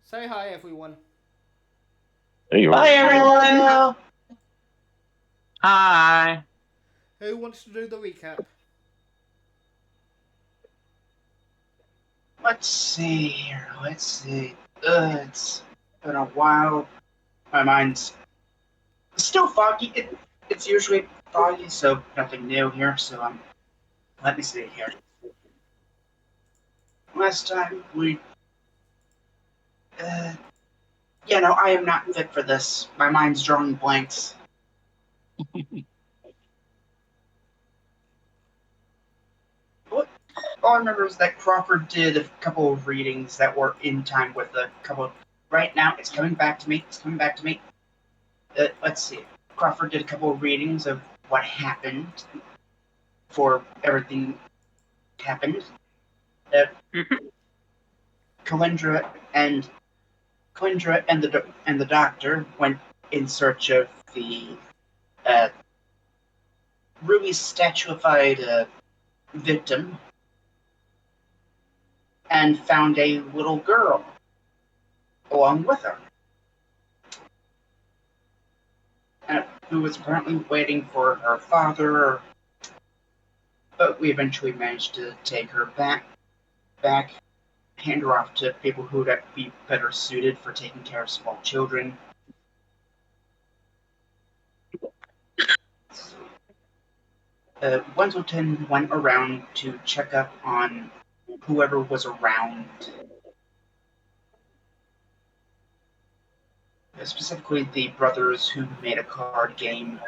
Say hi, everyone. Hey, Bye, everyone. Hi. Who wants to do the recap? Let's see here. Let's see. It's been a while. My mind's still foggy. It's usually foggy, so nothing new here. So let me see here. Last time we, uh, no, I am not fit for this. My mind's drawing blanks. What? All I remember is that Crawford did a couple of readings that were in time with a couple. Right now, it's coming back to me. It's coming back to me. Let's see. Crawford did a couple of readings of what happened before everything happened. Uh, Kalindra and the doctor went in search of the uh, Ruby statuified victim and found a little girl along with her, who was apparently waiting for her father. But we eventually managed to take her back, hand her off to people who would be better suited for taking care of small children. Wenzelton went around to check up on whoever was around, specifically the brothers who made a card game.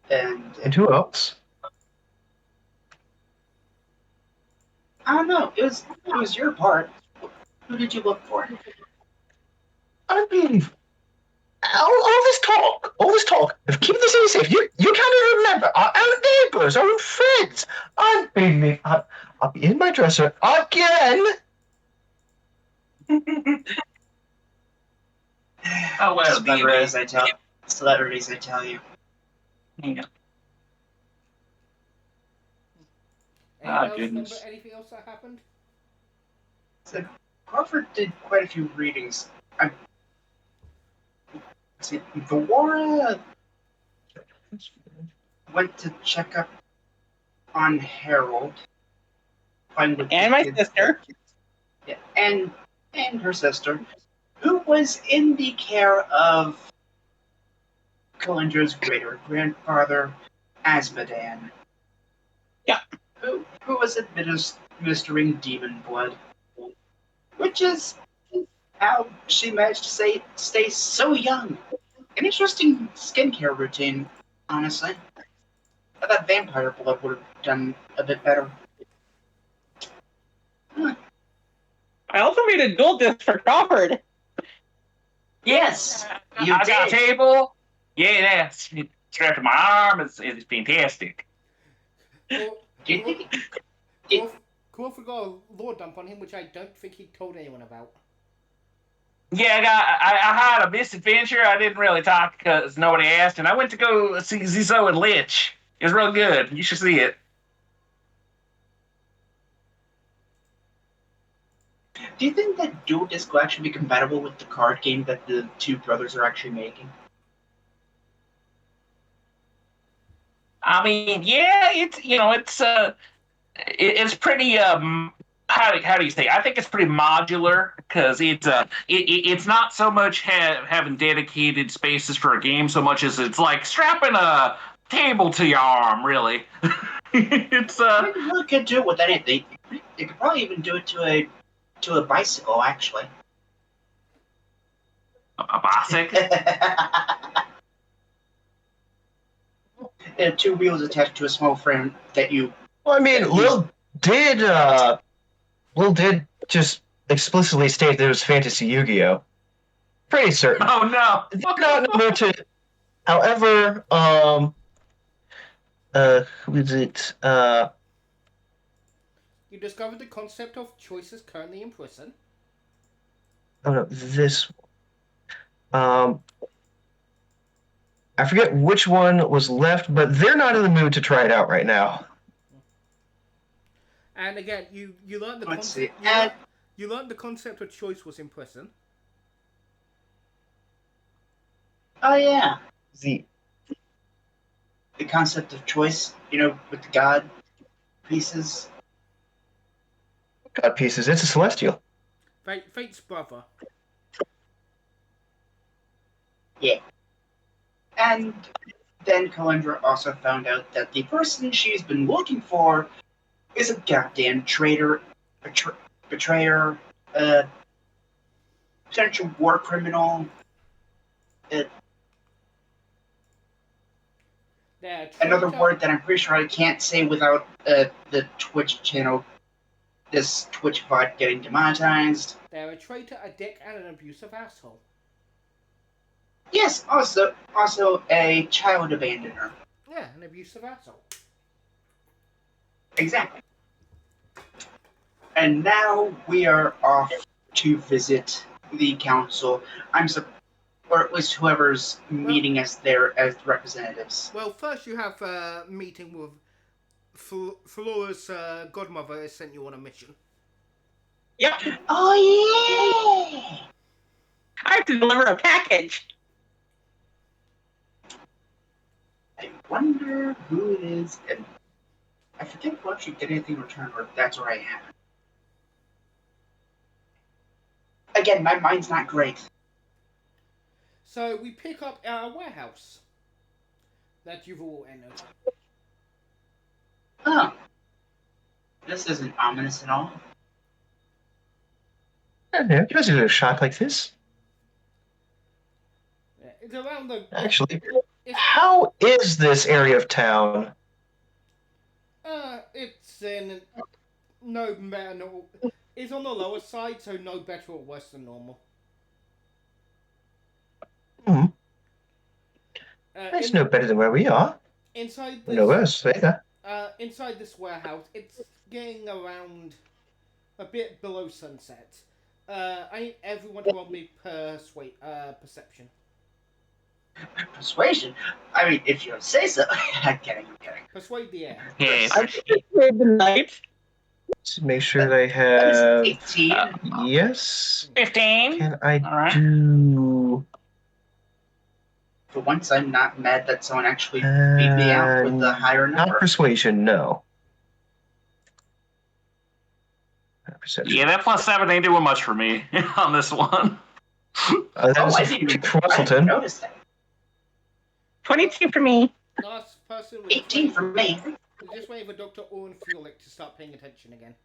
And who else? I don't know. It was your part. Who did you look for? I mean, all this talk of keeping the city safe. You can't even remember our own neighbors, our own friends. I'll be in my dresser again. Oh well, Celebrities, I tell you. Yeah. Goodness. Anything else that happened? So Crawford did quite a few readings. Vora went to check up on Harold, and my sister. Yeah, and her sister, who was in the care of Kalindra's greater grandfather, Asmodan. Yeah. Who was administering demon blood, which is how she managed to stay so young. An interesting skincare routine, honestly. I thought vampire blood would have done a bit better. I also made a dual disc for Crawford. Yes, you I got a did. table. Yeah, that's strapped to my arm. It's fantastic. Crawford got a law dump on him, which I don't think he told anyone about. Yeah, I had a misadventure. I didn't really talk because nobody asked, and I went to go see Zizo and Lich. It was real good. You should see it. Do you think that dual disc will actually be compatible with the card game that the two brothers are actually making? I mean, yeah, it's pretty how do you say? I think it's pretty modular because it's not so much having dedicated spaces for a game so much as it's like strapping a table to your arm. Really, it's You really could do it with anything. You could probably even do it to a bicycle, actually. a bicycle. Two wheels attached to a small frame that you. Well, I mean, Lil did just explicitly state that it was fantasy Yu-Gi-Oh. Pretty certain. Oh no! Not in the mood to. However, who is it? You discovered the concept of choices currently in prison. Oh no, this. I forget which one was left, but they're not in the mood to try it out right now. And again, you learned the Let's see. concept. You learned the concept of choice was in prison. Oh yeah, The the concept of choice. You know, with the god pieces. God pieces. It's a celestial. Fate's brother. Yeah. And then Kalendra also found out that the person she's been looking for is a goddamn traitor, betrayer, potential war criminal. Another word that I'm pretty sure I can't say without the Twitch channel, this Twitch VOD getting demonetized. They're a traitor, a dick, and an abusive asshole. Yes, also a child abandoner. Yeah, an abusive asshole. Exactly. And now we are off to visit the council. Or at least whoever's meeting us there as representatives. Well, first you have a meeting with Flora's godmother has sent you on a mission. Yep. Oh yeah! I have to deliver a package. I wonder who it is, and I forget if we'll actually get anything returned, or if that's where I am. Again, my mind's not great. So we pick up our warehouse that you've all entered. Oh. This isn't ominous at all. I don't know. Give us a little shop like this. Yeah, it's around the. Actually, how is this area of town? It's in no better. No, it's on the lower side, so no better or worse than normal. It's no better than where we are. Inside this, No worse, either. Inside this warehouse, it's getting around a bit below sunset. I need everyone to roll me perception. Persuasion? I mean, if you say so. I'm kidding. Persuade the air. Yes. I just made the night. To make sure that I That is have. 18. Yes. 15. Can I All right. do? For once, I'm not mad that someone actually beat me out with the higher number. Not persuasion, no. Perception. Yeah, that plus 7 ain't doing much for me on this one. That is I a didn't 15 for even Whistleton. notice that. 22 for me. Last person. 18 for me. We're just waiting for Dr. Oren Fulick to start paying attention again.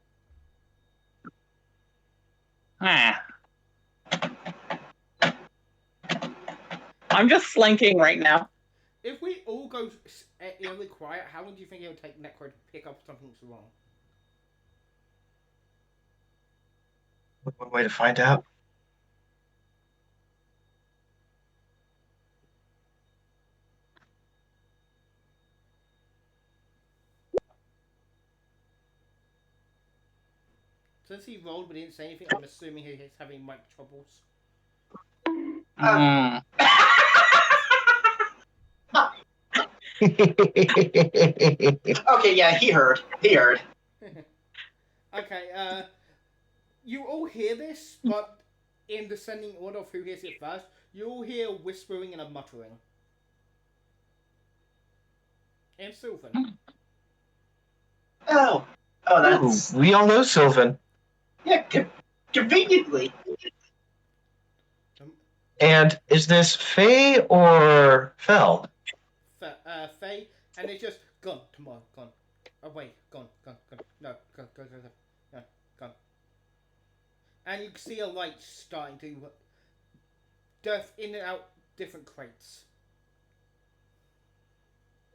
I'm just slinking right now. If we all go eerily quiet, how long do you think it would take Necro to pick up something's wrong? One way to find out. Since he rolled but didn't say anything, I'm assuming he's having mic troubles. Okay, yeah, he heard. Okay, you all hear this, but in descending order of who hears it first, you all hear whispering and a muttering. And Sylvan. Oh, that's... Ooh, we all know Sylvan. Yeah, conveniently. And is this Faye or Fell? Faye, and it's just gone tomorrow, gone. Oh wait, gone. No, go. No, gone. And you can see a light starting to death in and out different crates.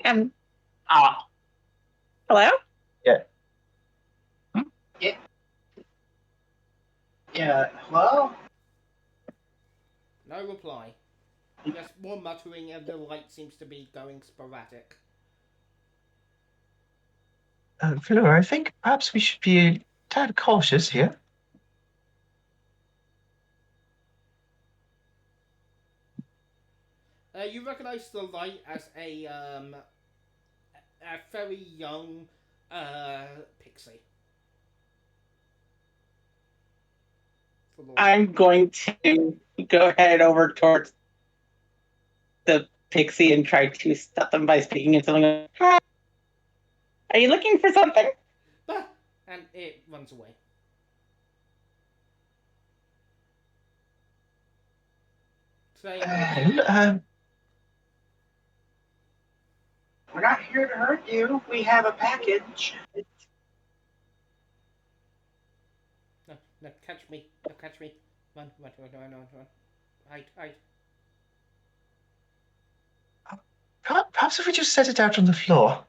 Hello? Yeah. Yeah, hello? No reply. Just more muttering and the light seems to be going sporadic. Flora, I think perhaps we should be a tad cautious here. You recognize the light as a very young pixie. floor. I'm going to go head over towards the pixie and try to stop them by speaking in something like, "Hi, are you looking for something?" Bah! And it runs away. Saying, We're not here to hurt you. We have a package. no, catch me. No, catch me. Run. Hide. Perhaps if we just set it out on the floor.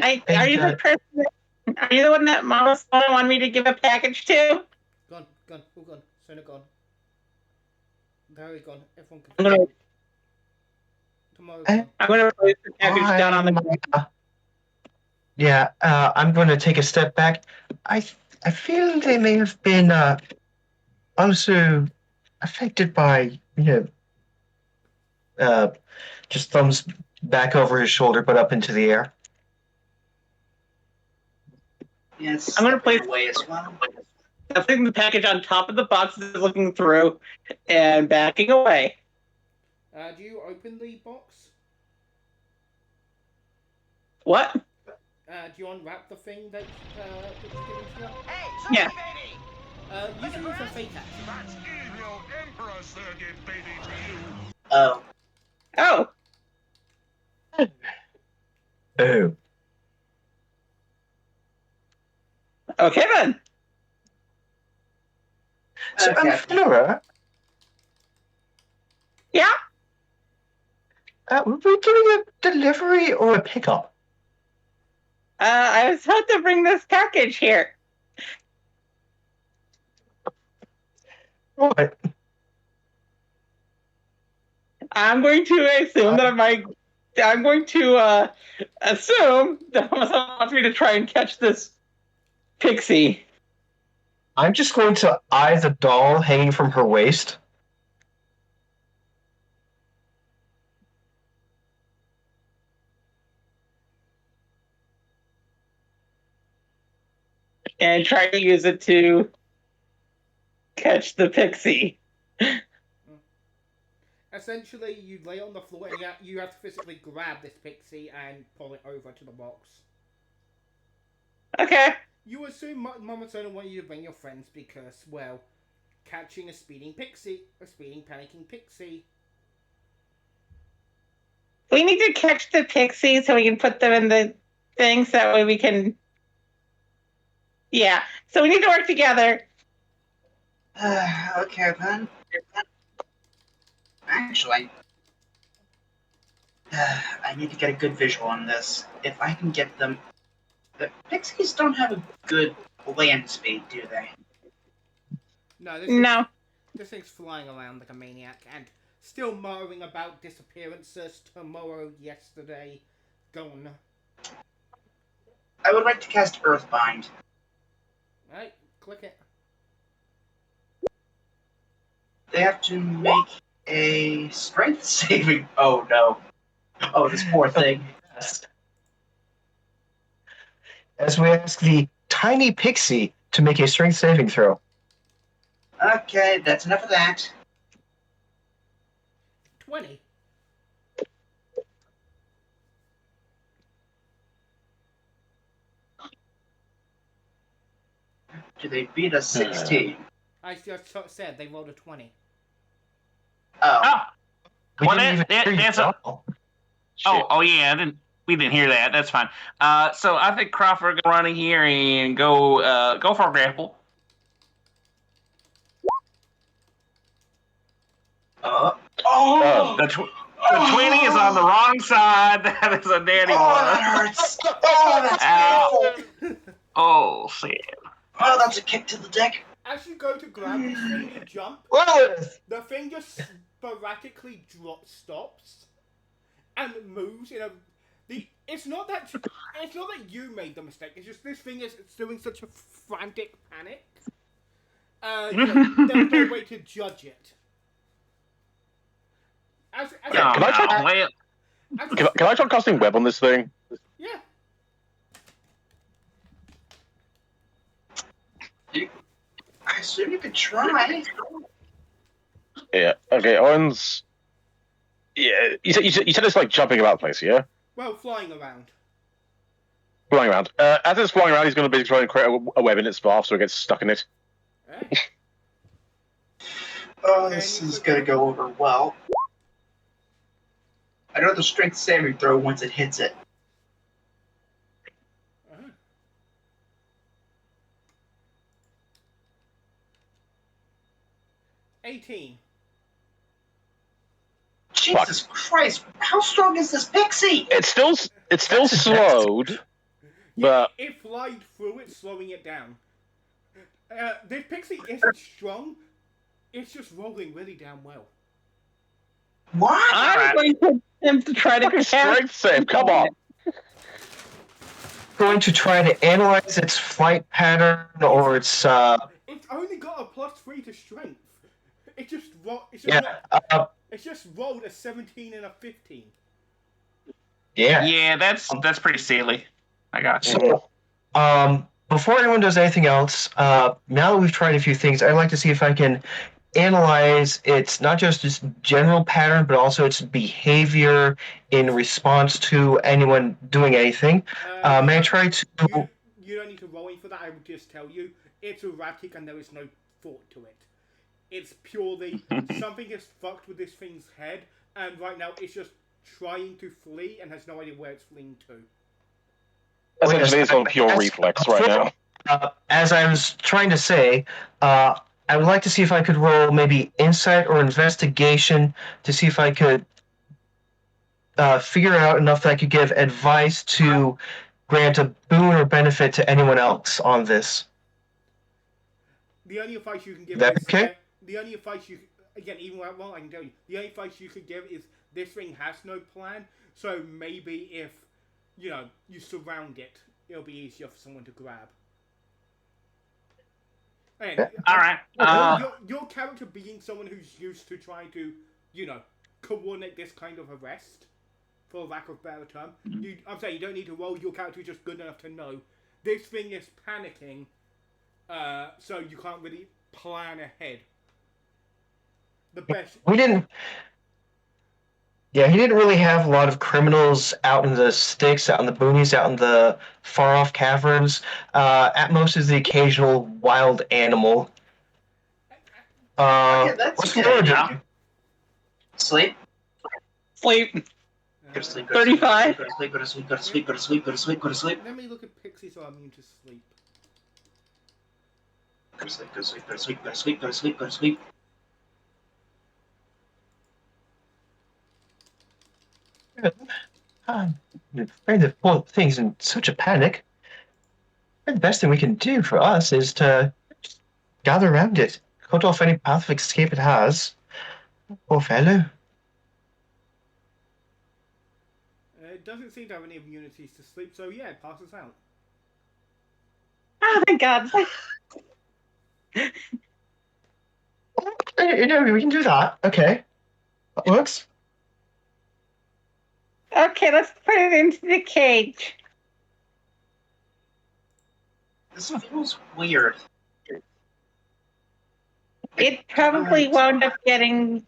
Are you the person? Are you the one that Mama wanted me to give a package to? Gone. All gone. Sooner gone. Very gone. Everyone I'm gonna- confused. Tomorrow gone. I'm going to place the package down on the ground. I'm going to take a step back. I feel they may have been also affected by, just thumbs back over his shoulder, but up into the air. Yes, I'm gonna place away as well. I'm putting the package on top of the boxes, looking through, and backing away. Do you open the box? What? Do you unwrap the thing that's given to you? Hey, Yeah. baby! Usually it's a fake action. That's evil Emperor Circuit, baby, to you. Oh. Oh, Oh. okay then. So, Okay. Flora, Yeah. were we doing a delivery or a pickup? I was told to bring this package here. Right. I'm going to assume I'm going to assume that someone wants me to try and catch this pixie. I'm just going to eye the doll hanging from her waist. And try to use it to catch the pixie. Essentially, you lay on the floor and you have to physically grab this pixie and pull it over to the box. Okay. You assume Mama Turner wanted you to bring your friends because, well, catching a speeding panicking pixie. We need to catch the pixie so we can put them in the thing so that way we can... Yeah. So we need to work together. Okay, then. Actually, I need to get a good visual on this. If I can get them... The pixies don't have a good land speed, do they? No, this thing's flying around like a maniac and still muttering about disappearances tomorrow, yesterday, gone. I would like to cast Earthbind. Right, click it. They have to make a strength saving... Oh, no. Oh, this poor thing. As we ask the tiny pixie to make a strength saving throw. Okay, that's enough of that. 20. Do they beat a 16? I just said they rolled a 20. Oh. Ah, We Well, didn't that- even that's hear a- you. oh yeah, we didn't hear that. That's fine. So I think Crawford go running here and go for a grapple. Oh! The 20 is on the wrong side. That is a daddy Oh, one. that hurts! Oh, that's Ow. painful! Oh, sad. Oh, that's a kick to the dick. As you go to grab this thing, you jump. What? The thing just sporadically stops and moves in a. It's not that you made the mistake. It's just this thing is doing such a frantic panic. There's no way to judge it. Can Can I try casting web on this thing? Yeah. assume you could try. Yeah. Okay, Owens. Yeah, you said it's like jumping about the place, yeah? Well, flying around. Flying around. As it's flying around, he's going to be trying to create a web in its path so it gets stuck in it. Eh? Oh, Can this you is put gonna that- go over well. I know the strength saving throw once it hits it. Uh-huh. $18. Jesus Christ! How strong is this pixie? It's still That's slowed, Yeah, but it flied through it, slowing it down. This pixie isn't strong. It's just rolling really damn well. What? I'm going to attempt to try to fucking cast. strength save. Come on. going to try to analyze its flight pattern or its It's only got a +3 to strength. It just it's just rolled a 17 and a 15. yeah. Yeah, that's pretty silly. I got you. So, before anyone does anything else, now that we've tried a few things, I'd like to see if I can analyze its not just its general pattern, but also its behavior in response to anyone doing anything. May I try to? You don't need to roll in for that. I would just tell you it's erratic and there is no thought to it. It's purely something is fucked with this thing's head, and right now it's just trying to flee and has no idea where it's fleeing to. Essentially, it's on pure reflex right now. As I was trying to say, I would like to see if I could roll maybe insight or investigation to see if I could figure out enough that I could give advice to grant a boon or benefit to anyone else on this. The only advice you can give That is okay? the only advice you again even well I can tell you the only advice you could give is this thing has no plan. So maybe if you surround it, it'll be easier for someone to grab. And All right. your character being someone who's used to trying to coordinate this kind of arrest, for lack of a better term, I'm saying you don't need to roll. Your character is just good enough to know this thing is panicking. So you can't really plan ahead. The best. We didn't. Yeah, he didn't really have a lot of criminals out in the sticks, out in the boonies, out in the far-off caverns. At most is the occasional wild animal. Okay, that's What's a the good word? idea. Sleep. Sleep. Go to sleep. 35. Go to sleep. Go to sleep. Go to sleep. Go to sleep. Go to sleep. Go to sleep. Let me look at pixies so I'm immune to sleep. Go to sleep. Go to sleep. Go to sleep. Go to sleep. Go to sleep. Go to sleep. I'm afraid the poor thing's in such a panic. The best thing we can do for us is to just gather around it, cut off any path of escape it has. Poor fellow. It doesn't seem to have any immunities to sleep, so yeah, it passes out. Oh, thank God. We can do that. Okay. That works. Okay, let's put it into the cage. This feels weird. It probably wound up getting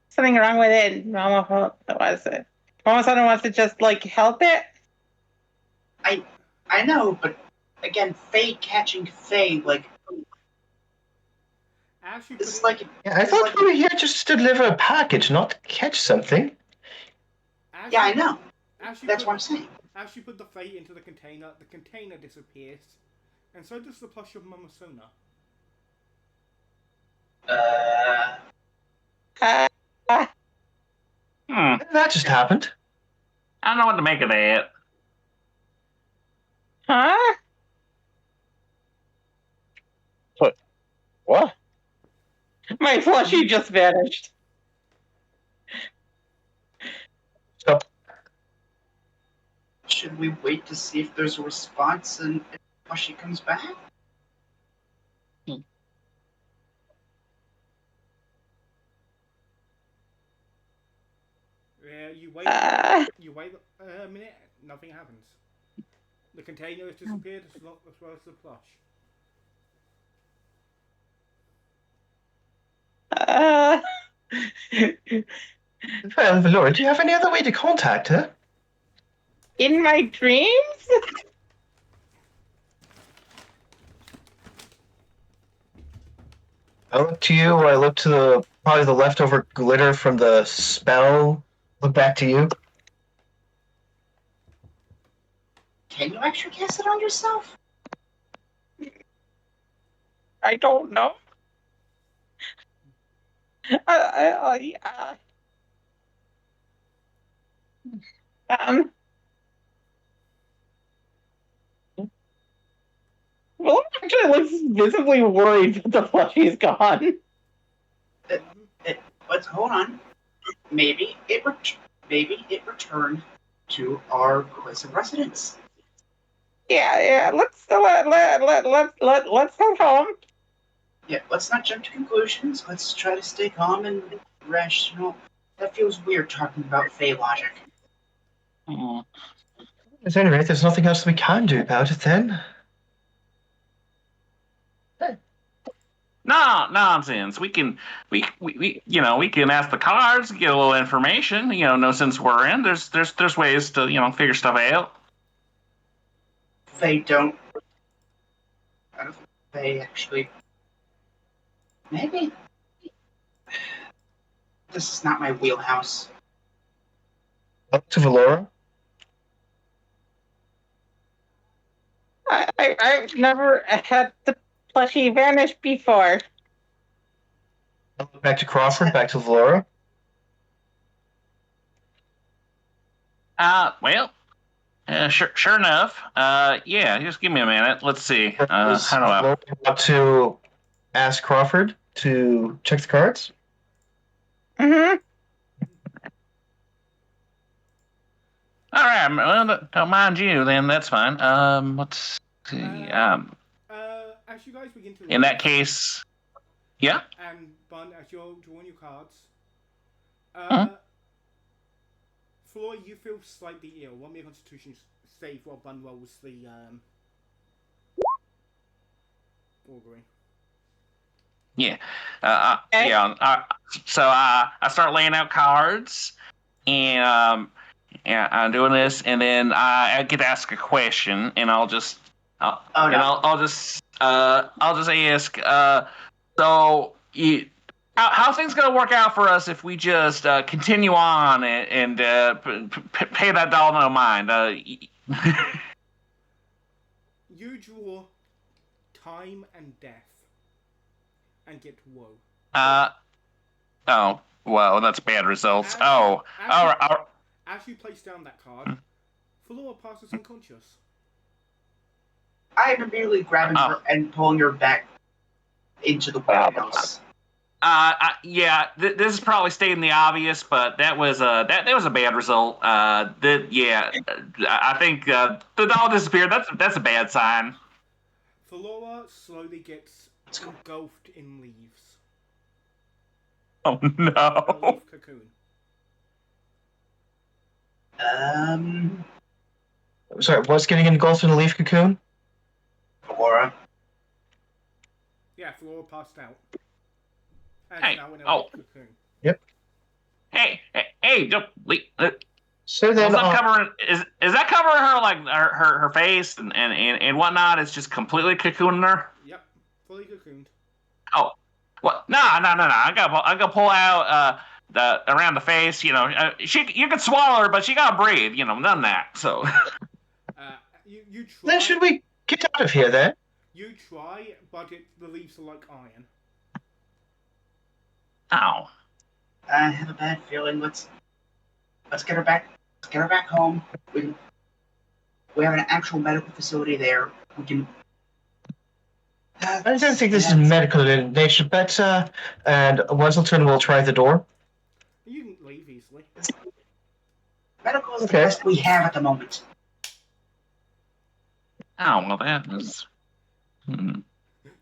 something wrong with it. Mama, what was it? Mama Sana wants to just help it. I know, but again, Faye catching Faye, As you this is put it, Yeah, I thought we were here just to deliver a package, not to catch something. as yeah, you- I know. As you That's put, what I'm saying. As you put the fate into the container disappears, and so does the plush of Mama Sona. That just happened. I don't know what to make of that. Huh? What? My plushie just vanished. So, Should we wait to see if there's a response and if she comes back? You wait. You wait a minute. Nothing happens. The container has disappeared as well as the plush. Well, Valora, do you have any other way to contact her? In my dreams? I look to you, or I look to the probably the leftover glitter from the spell. Look back to you. Can you actually cast it on yourself? I don't know. Um, well, actually looks visibly worried that the plushie's gone. Let's hold on. Maybe it returned to our place of residence. Yeah. Let's head home. Yeah, let's not jump to conclusions. Let's try to stay calm and rational. That feels weird talking about Fey logic. At any rate, there's nothing else we can do about it then. No nonsense. We can we can ask the cards, get a little information. No since we're in. There's ways to figure stuff out. Fey don't. I don't think Fey actually. Maybe. This is not my wheelhouse. Up to Valora. I've never had the plushie vanish before. Back to Crawford. Back to Valora. Well, sure enough. Yeah, just give me a minute. Let's see. How do I? Valora want to ask Crawford to check the cards? Mm-hmm. All right. Well, don't mind you. Then that's fine. Let's see. As you guys begin to In that case, yeah. and Bun, as you're drawing your cards, Floor, you feel slightly ill. Roll me a Constitution save while Bun rolls the augury. Yeah. So I start laying out cards, and I'm doing this, and then I get to ask a question, and I'll just I'll just ask. So how things gonna work out for us if we just continue on and pay that doll no mind? You draw time and death, and get woe. Oh, well, that's bad results. As you place down that card, Flora passes unconscious. I am immediately grabbing her and pulling her back into the warehouse. This is probably stating the obvious, but that was that was a bad result. I think the doll disappeared. That's a bad sign. Flora slowly gets engulfed in leaves. Oh A no! leaf cocoon. Sorry, what's getting engulfed in a leaf cocoon? Flora. Yeah, Flora passed out. And Hey, now in a leaf cocoon. Yep. Hey! Don't leave. So then, Is that covering her like her face and whatnot? It's just completely cocooning her. Yep, fully cocooned. Oh, what? No! I gotta pull out the around the face. You can swallow her, but she gotta breathe. None of that. So. You try. then should we get out of here then? You try, but the leaves are like iron. Ow. I have a bad feeling. Let's get her back. Let's get her back home. We have an actual medical facility there. We can. I don't think this is medical in nature, but and Weselton will try the door. You can leave easily. Medical is the best we have at the moment. Oh, well, that was.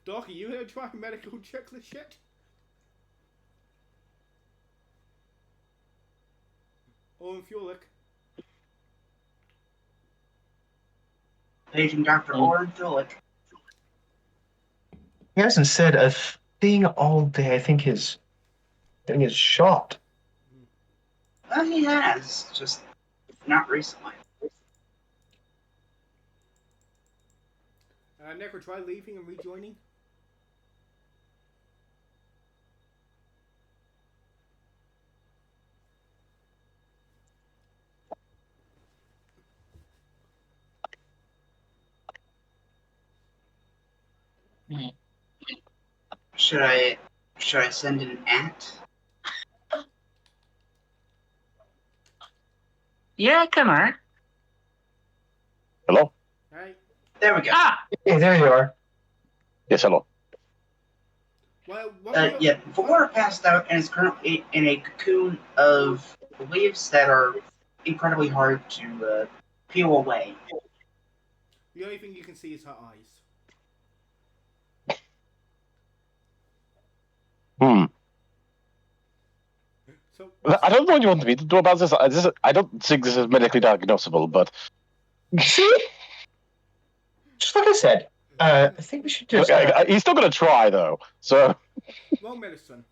Doc, are you gonna try medical checklist shit? Or in Fulick? Paging Dr. Oren Thulick. He hasn't said a thing all day. I think his Getting his shot. He has, just not recently. Necro, try leaving and rejoining. Should I send an at? Yeah, it can hurt. Hello? Hey. There we go. Ah! Hey, there you are. Yes, hello. Well, what Yeah, Valora passed out and is currently in a cocoon of leaves that are incredibly hard to peel away. the only thing you can see is her eyes. Hmm. So I don't know what you want me to do about this. I don't think this is medically diagnosable, but See? Just like I said, I think we should just. he's still going to try, though. So, roll medicine.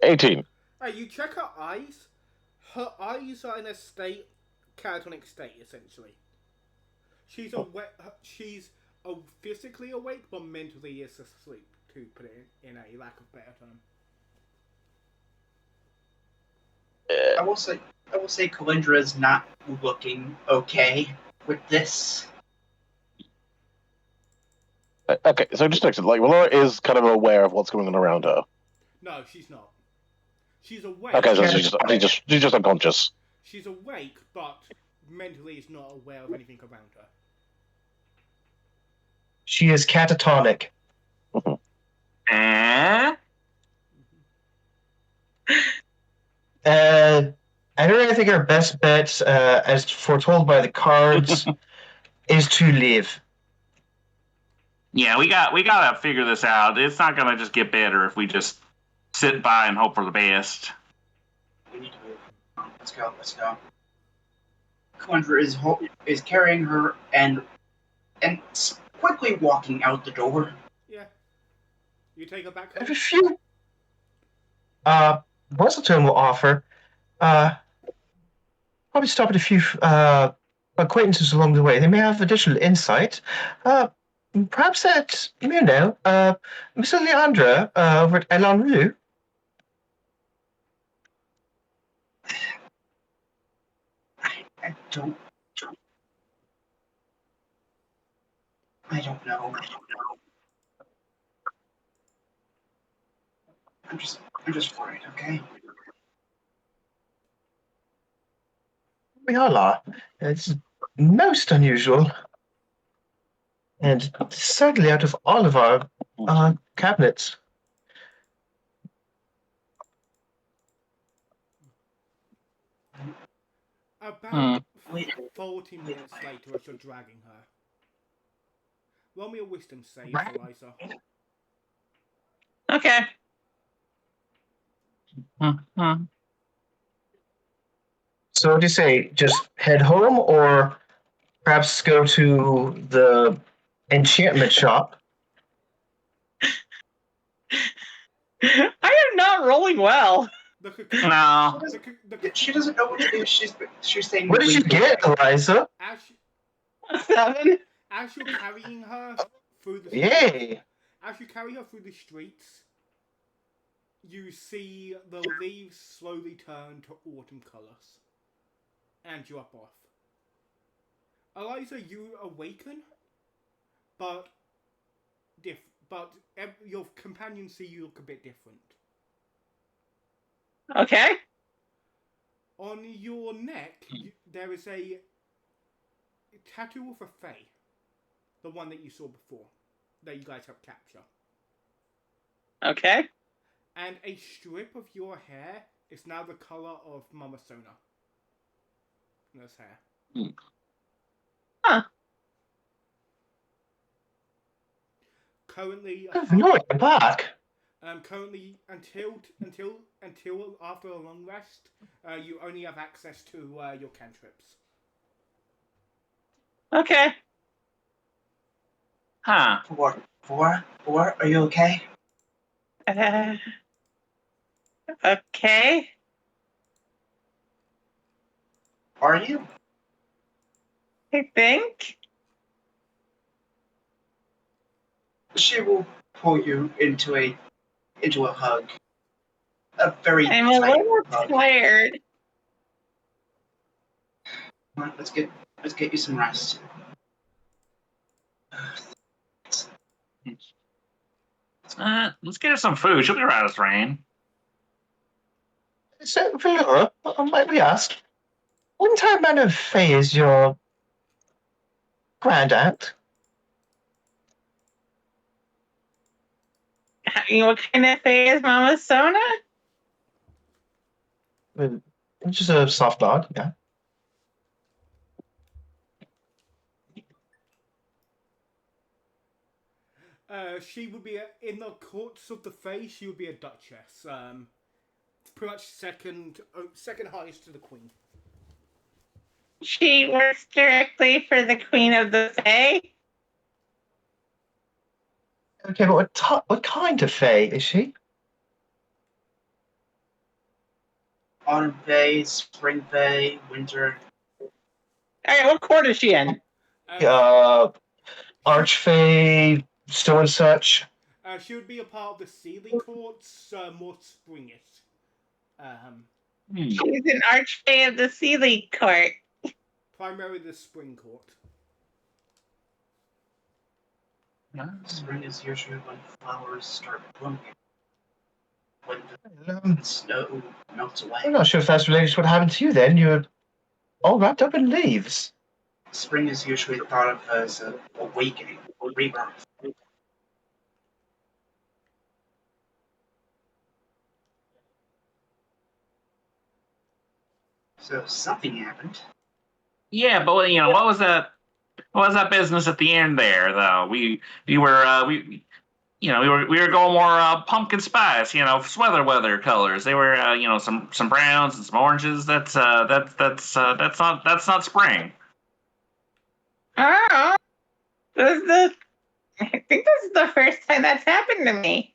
18. Hey, you check her eyes. Her eyes are in a catatonic state, essentially. She's physically awake, but mentally is asleep. To put it in a lack of better term. I will say Kalindra is not looking okay with this. Okay, so just next, like, Laura is kind of aware of what's going on around her. No, she's not. She's awake. Okay, so she's just unconscious. She's awake, but mentally is not aware of anything around her. She is catatonic. I don't really think our best bet, as foretold by the cards, is to live. Yeah, we gotta figure this out. It's not gonna just get better if we just sit by and hope for the best. We need to move. Let's go. Kalindra is carrying her and quickly walking out the door. Yeah. You take her back I have home? a few. Wesselton will offer. Probably stop at a few acquaintances along the way. They may have additional insight. Perhaps that, Mr. Leandra over at Elan Rue. I don't know. I'm just worried, okay? We all are. It's most unusual. And certainly out of all of our cabinets. About 40 minutes later, as you're dragging her. Roll me a wisdom save, Eliza. Okay. So what do you say? Just head home or perhaps go to the enchantment shop? I am not rolling well. No. She doesn't know what to do. She's saying. What did you get, Eliza? 7. As you're carrying her through the Yay! As you carry her through the streets, you see the leaves slowly turn to autumn colours and drop off. Eliza, you awaken, but your companions see you look a bit different. Okay. On your neck, there is a tattoo of a fae. The one that you saw before. That you guys have captured. Okay. And a strip of your hair is now the colour of Mama Sona. This hair. Huh. Currently, No, you're back. currently until after a long rest, you only have access to your cantrips. Okay. Huh. Four, are you okay? Uh, okay. Are you? I think. She will pull you into a hug. A very I'm a tight little hug. tired. Come on, let's get you some rest. Let's get her some food. She'll be right as rain. So, Villa, might we ask, what entire man of Fae is your grandaunt? What kind of fae is Mama Sona? Just a soft nod, yeah. She would be in the courts of the Fae. She would be a duchess. Pretty much second highest to the queen. She works directly for the Queen of the Fae. Okay, but what kind of Fae is she? Autumn Fae, Spring Fae, Winter. All right, what court is she in? Archfey, still and such. She would be a part of the Sealy courts, more springish. She's an Archfey of the Sealy Court. Primarily the spring court. Spring is usually when flowers start blooming. When Um, the snow melts away. I'm not sure if that's related to what happened to you then. You're all wrapped up in leaves. Spring is usually thought of as an awakening, a rebirth. So something happened. Yeah, but what was that? What was that business at the end there, though? We were going more pumpkin spice, weather colors. They were some browns and some oranges. That's not spring. Oh, I think this is the first time that's happened to me.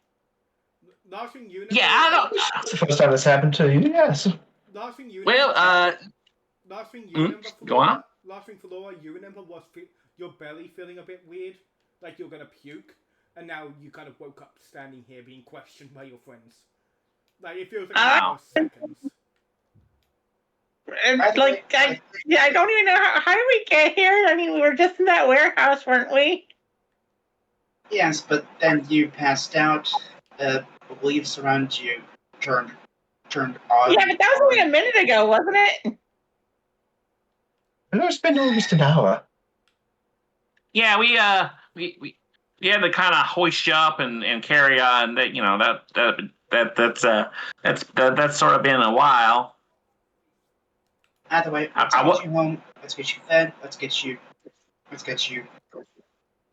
Last thing you know. Yeah, I don't. That's the first time this happened to you, yes. Last thing you Well, last thing you remember, go on. Last thing, Flora, you remember was your belly feeling a bit weird, like you're gonna puke, and now you kind of woke up standing here being questioned by your friends. Like it feels like a matter of seconds. It's like I don't even know how did we get here. I mean, we were just in that warehouse, weren't we? Yes, but then you passed out. The leaves around you turned on. Yeah, but that was only a minute ago, wasn't it? I know it's been almost an hour. Yeah, we had to kind of hoist you up and carry on. That's sort of been a while. Either way, let's get you home. Let's get you fed. Let's get you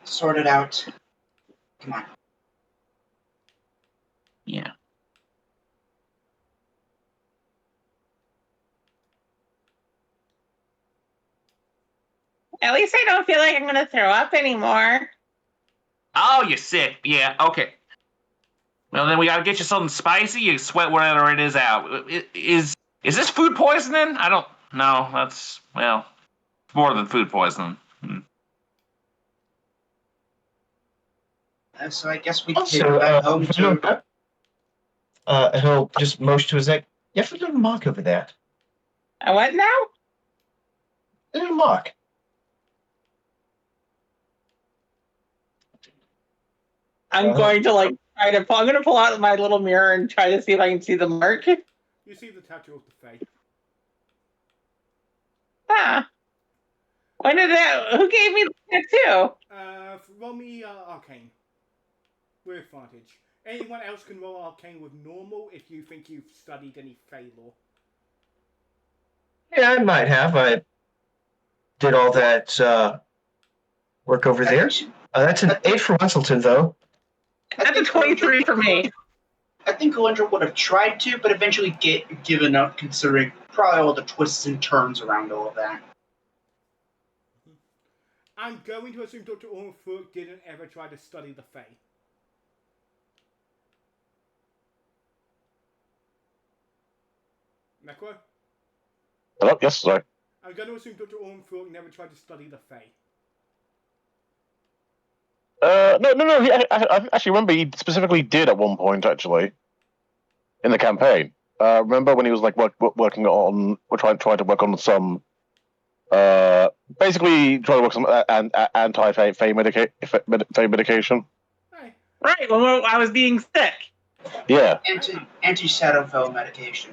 sorted out. Come on. Yeah. At least I don't feel like I'm gonna throw up anymore. Oh, you're sick. Yeah. Okay. Well, then we gotta get you something spicy. You sweat whatever it is out. Is this food poisoning? I don't know. That's more than food poisoning. So I guess we Also, take back home to. He'll just motion to his neck. You have a little mark over there. A what now? A little mark. I'm going to I'm gonna pull out my little mirror and try to see if I can see the mark. You see the tattoo of the Fae. Ah. When did that? Who gave me the tattoo? Roll me arcane. With advantage. Anyone else can roll arcane with normal if you think you've studied any Fae lore. Yeah, I might have. I did all that work over there. That's an 8 for Wesselton, though. That's a 23 for me. I think Alindra would have tried to, but eventually given up, considering probably all the twists and turns around all of that. I'm going to assume Dr. Ormford didn't ever try to study the Fae. Necro? Hello? Yes, sorry. I'm going to assume Dr. Ormthorpe never tried to study the Fae. No. I actually remember he specifically did at one point, actually, in the campaign. Remember when he was like working on, or trying to work on some, basically trying to work on some anti-Fae medication. Hey, Right, when I was being sick. Yeah, Anti-Shadowfell medication.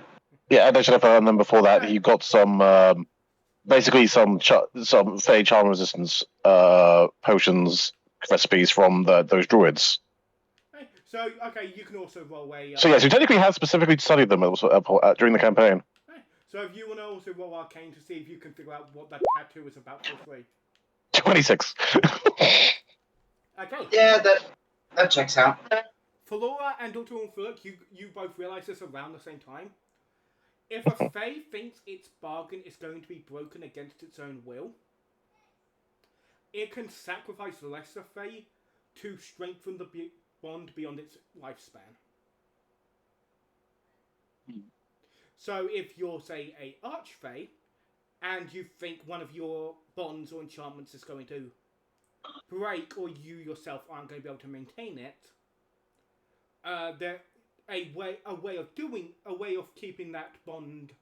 yeah, and I should have. And then before that, he got some, basically some Fae charm resistance potions recipes from those druids. hey. So, okay, you can also roll a... So yes, you technically have specifically studied them during the campaign. Hey, so if you want to also roll Arcane to see if you can figure out what that tattoo is about for free. 26. Okay. Yeah, that checks out. For Laura and Dr. Ormthorpe, you both realise this around the same time. If a Fae thinks its bargain is going to be broken against its own will, it can sacrifice lesser Fae to strengthen the bond beyond its lifespan. So if you're, say, a Archfey, and you think one of your bonds or enchantments is going to break, or you yourself aren't going to be able to maintain it, a way of keeping that bond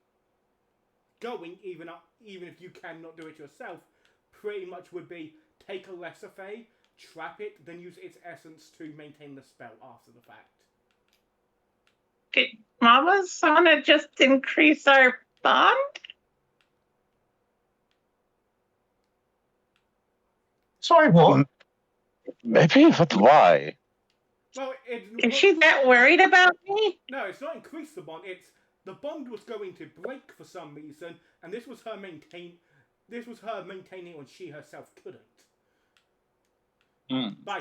going, even if you cannot do it yourself, pretty much would be take a lesser Fae, trap it, then use its essence to maintain the spell after the fact. Okay, Mama's gonna just increase our bond? Sorry, what? Maybe that's why. Well, Is she that worried about me? No, it's not increase the bond. It's the bond was going to break for some reason, and this was her maintaining when she herself couldn't. By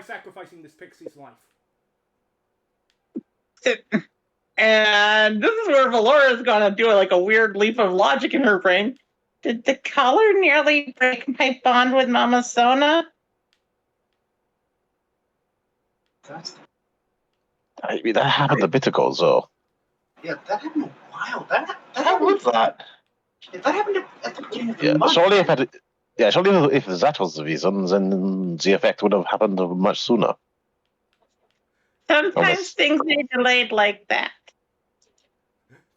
sacrificing this pixie's life. And this is where Valora's gonna do like a weird leap of logic in her brain. Did the collar nearly break my bond with Mama Sona? That happened a bit ago, though. Yeah, that happened a while. That How was that? That happened at the beginning of the month. Surely if that was the reason, then the effect would have happened much sooner. Sometimes things are delayed like that.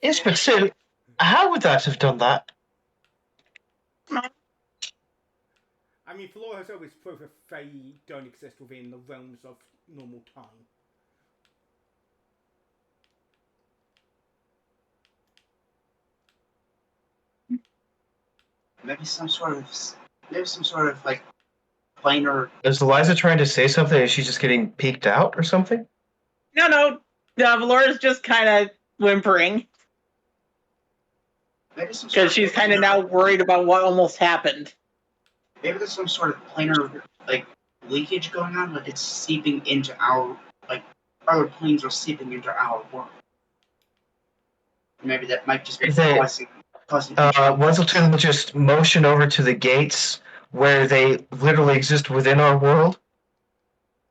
Yes, but still, how would that have done that? I mean, Flora has always proved that Fae don't exist within the realms of normal time. Maybe some sort of like planar. Is Eliza trying to say something and she's just getting peeked out or something? No, Valora's just kind of whimpering. Because she's kind of now worried about what almost happened. Maybe there's some sort of planar like leakage going on, like it's seeping into our other planes are seeping into our world. Maybe that might just be causing. Weselton will just motion over to the gates where they literally exist within our world.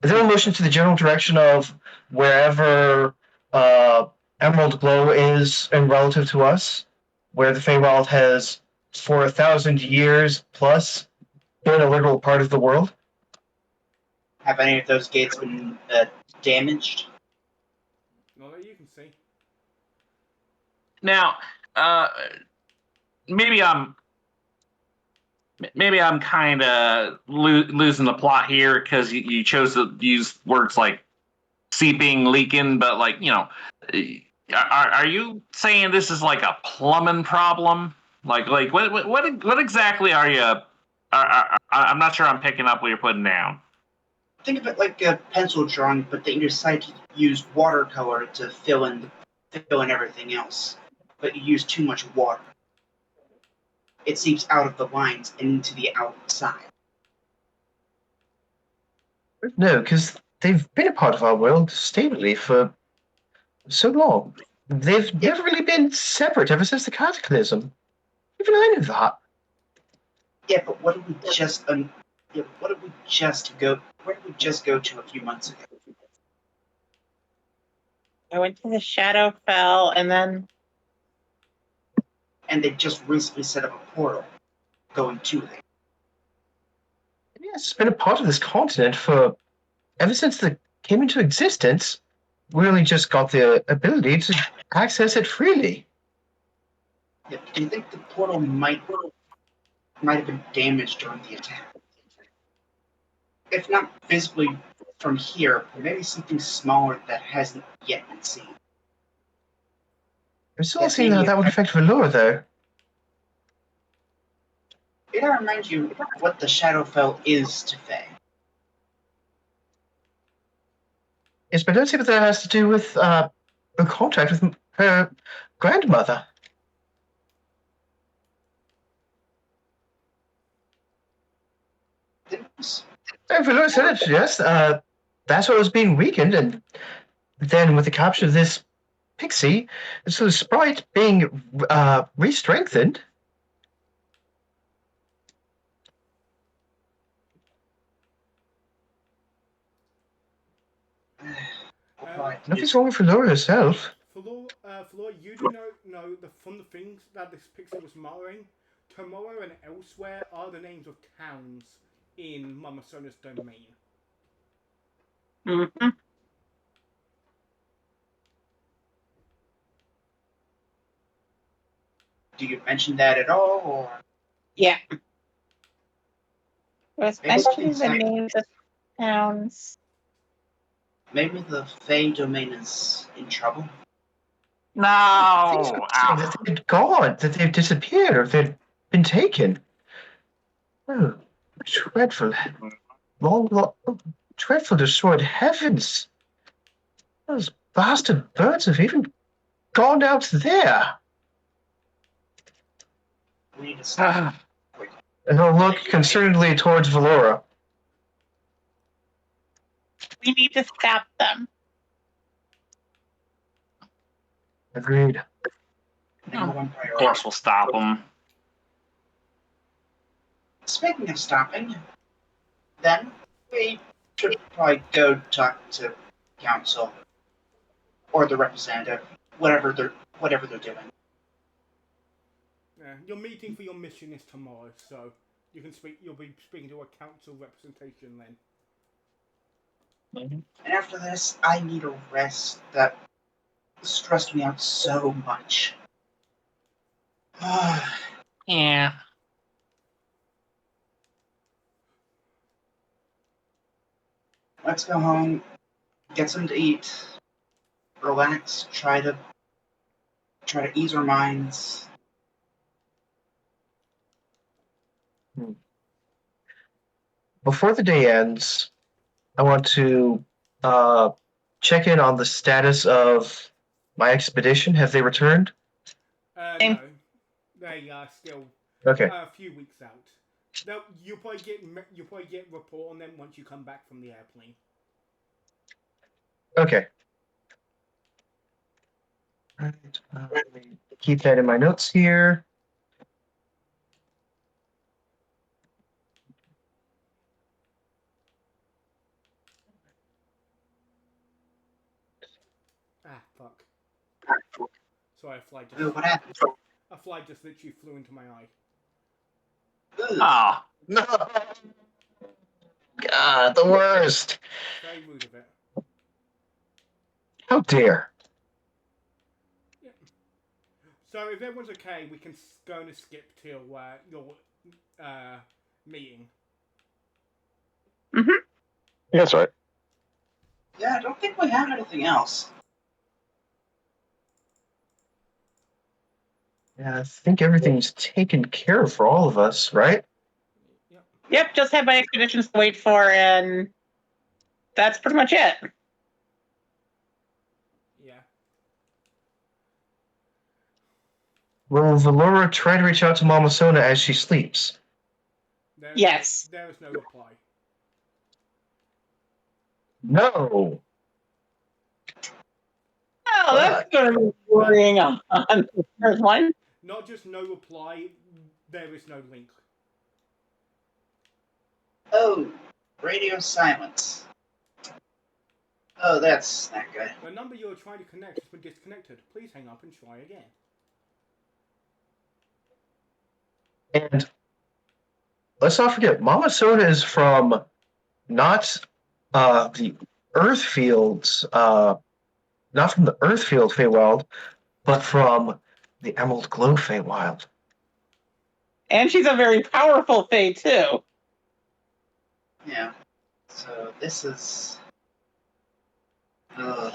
Then we'll motion to the general direction of wherever Emerald Glow is and relative to us, where the Feywild has, for 1,000 years plus, been a literal part of the world. Have any of those gates been damaged? Not that you can see. Now, maybe I'm kind of losing the plot here because you chose to use words like seeping, leaking, but like, you know, are you saying this is like a plumbing problem? Like what exactly are you? I'm not sure I'm picking up what you're putting down. Think of it like a pencil drawing, but then you decide to use watercolor to fill in everything else. But you use too much water. It seeps out of the lines and into the outside. No, because they've been a part of our world stably for so long. They've never really been separate ever since the Cataclysm. Even I knew that. Yeah, but what did we just go? Where did we just go to a few months ago? I went to the Shadowfell and then and they just recently set up a portal going to there. Yes, it's been a part of this continent for ever since it came into existence. We only just got the ability to access it freely. Yeah, do you think the portal might have been damaged during the attack? If not visibly from here, maybe something smaller that hasn't yet been seen. I'm still Yeah, seeing how maybe that would affect Valor, though. Did I remind you what the Shadowfell is to Fae? Yes, but I don't see what that has to do with her contact with her grandmother. If Valor said it, yes, that's what was being weakened, and then with the capture of this pixie, so the sprite being re-strengthened. Nothing's wrong with Valor herself. Flora, you do know from the things that this pixie was muttering, tomorrow and elsewhere are the names of towns in Mama Sona's domain. Mm-hmm. Do you mention that at all, or Yeah. Was Maybe mentioning the something- names of towns. maybe the Fae domain is in trouble? Things No. are saying that they've gone, that they've disappeared, or they've been taken. Oh, dreadful. Dreadful destroyed heavens. Those bastard birds have even gone out there. We need to stop. And he'll look concernedly towards Valora. We need to stop them. Agreed. Number one Of priority. course, we'll stop them. Speaking of stopping, then we should probably go talk to council or the representative, whatever they're doing. Yeah, your meeting for your mission is tomorrow, so you'll be speaking to a council representation then. And after this, I need a rest. That stressed me out so much. Yeah. Let's go home, get something to eat, relax, try to ease our minds. Before the day ends, I want to check in on the status of my expedition. Have they returned? No, they are still Okay. a few weeks out. You'll probably get report on them once you come back from the airplane. Okay. Right. Let me keep that in my notes here. Ah, fuck. Sorry, What happened? a fly just literally flew into my eye. Oh. No. God, the worst. Very rude of it. How dare. Yeah. So if everyone's okay, we can go and skip till your meeting. Mm-hmm. Yeah, that's right. Yeah, I don't think we have anything else. Yeah, I think everything's taken care of for all of us, right? Yep, just have my expeditions to wait for, and that's pretty much it. Yeah. Will Valora try to reach out to Mama Sona as she sleeps? Yes. There is no reply. No. Oh, that's going to be worrying on the first one. Not just no reply, there is no link. Oh, radio silence. Oh, that's not good. The number you are trying to connect has been disconnected. Please hang up and try again. And let's not forget, Mama Soda is from not the Earthfields, not from the Earthfield Feywild, but from the Emerald Glow Feywild. And she's a very powerful Fae, too. Yeah. So this is. So,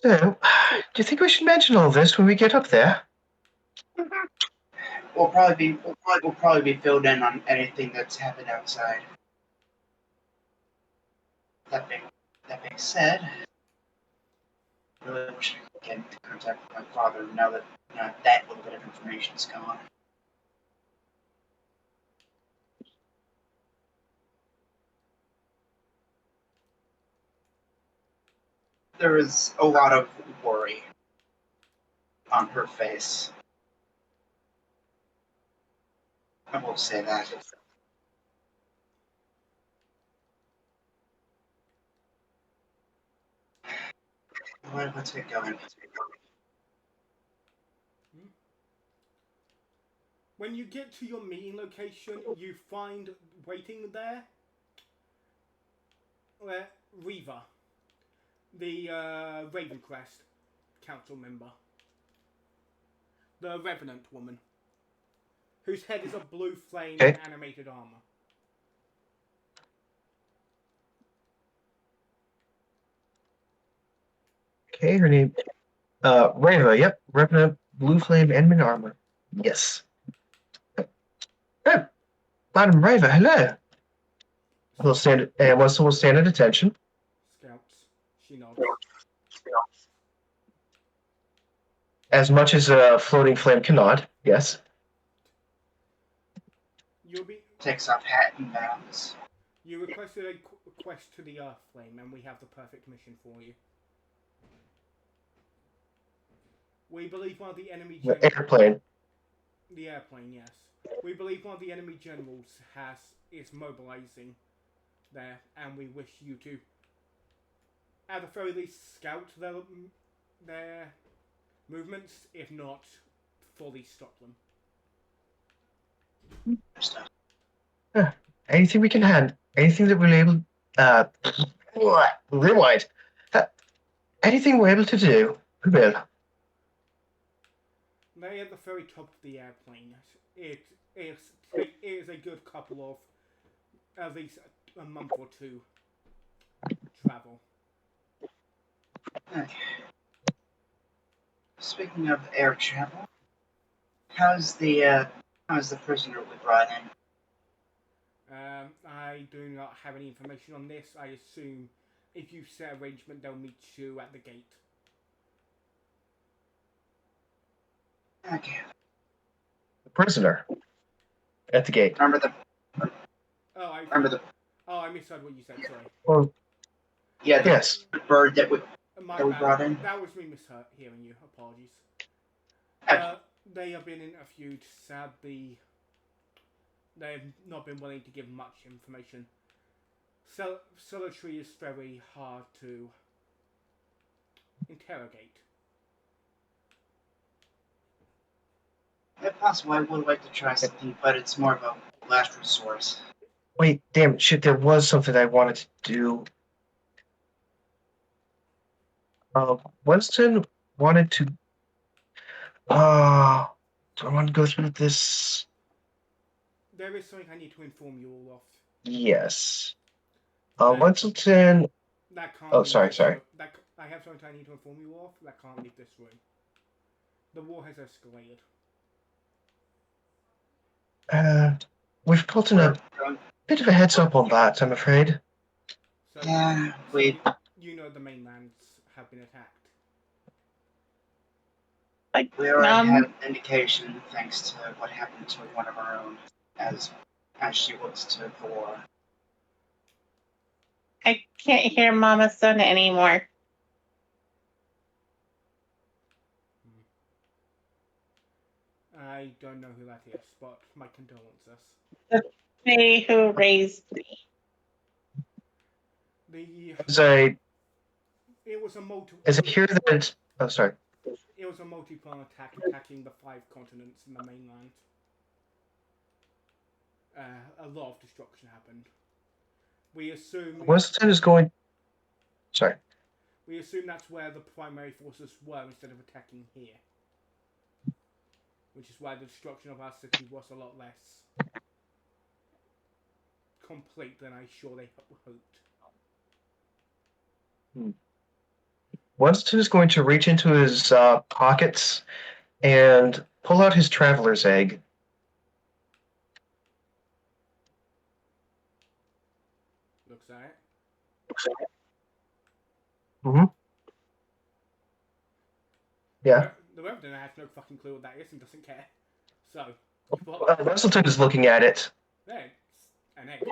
do you think we should mention all this when we get up there? We'll probably be filled in on anything that's happened outside. That being said, I really wish I could get into contact with my father now that that little bit of information is gone. There is a lot of worry on her face. I will say that. Let's get going. When you get to your meeting location, you find waiting there Reva, the Ravencrest council member, the Revenant woman, whose head is a blue flame in animated armor. Okay, her name. Reva, yep. Revenant, blue flame, animated armor. Yes. Oh, Madam Reva, hello. We'll stand, we'll stand at attention. Scouts. She nods. As much as a floating flame cannot, yes. Takes off hat and bounds. You requested a quest to the Earth Flame, and we have the perfect mission for you. We believe one of the enemy generals... The airplane. The airplane, yes. We believe one of the enemy generals is mobilizing there, and we wish you to, at the very least, scout their movements, if not fully stop them. Anything we can hand, anything that we're able, rewind. Anything we're able to do, we will. They're at the very top of the airplane. It is a good couple of, at least a month or two travel. Okay. Speaking of air travel, how's the prisoner we brought in? I do not have any information on this. I assume if you set arrangement, they'll meet you at the gate. Okay. The prisoner at the gate. Remember the. Oh, I misheard what you said. Sorry. Well, yeah. Yes. The bird that we brought in. That was me mishearing you. Apologies. They have been in a feud. Sadly, they've not been willing to give much information. Solitary is very hard to interrogate. If possible, I would like to try something, but it's more of a last resort. Wait, damn shit! There was something I wanted to do. Winston wanted to. Do I want to go through this? There is something I need to inform you all of. Yes. Winston. That can't. Oh, sorry. I have something I need to inform you of. That can't leave this room. The war has escalated. We've gotten a bit of a heads up on that, I'm afraid. So, yeah, you know the mainlands have been attacked. We already had an indication, thanks to what happened to one of our own, as she looks to the war. I can't hear Mama Soda anymore. I don't know who that is, but my condolences. The Fae who raised me. As I It was a multiple. As I hear that. Oh, sorry. It there was a multi-pronged attack attacking the 5 continents in the mainland. A lot of destruction happened. We assume Weston is going. Sorry. we assume that's where the primary forces were instead of attacking here. Which is why the destruction of our city was a lot less complete than I'm sure they hoped. Winston is going to reach into his pockets and pull out his traveler's egg. Looks at it. Mm-hmm. Yeah. The Reverend has no fucking clue what that is and doesn't care. So, Weston is looking at it. yeah, it's an egg.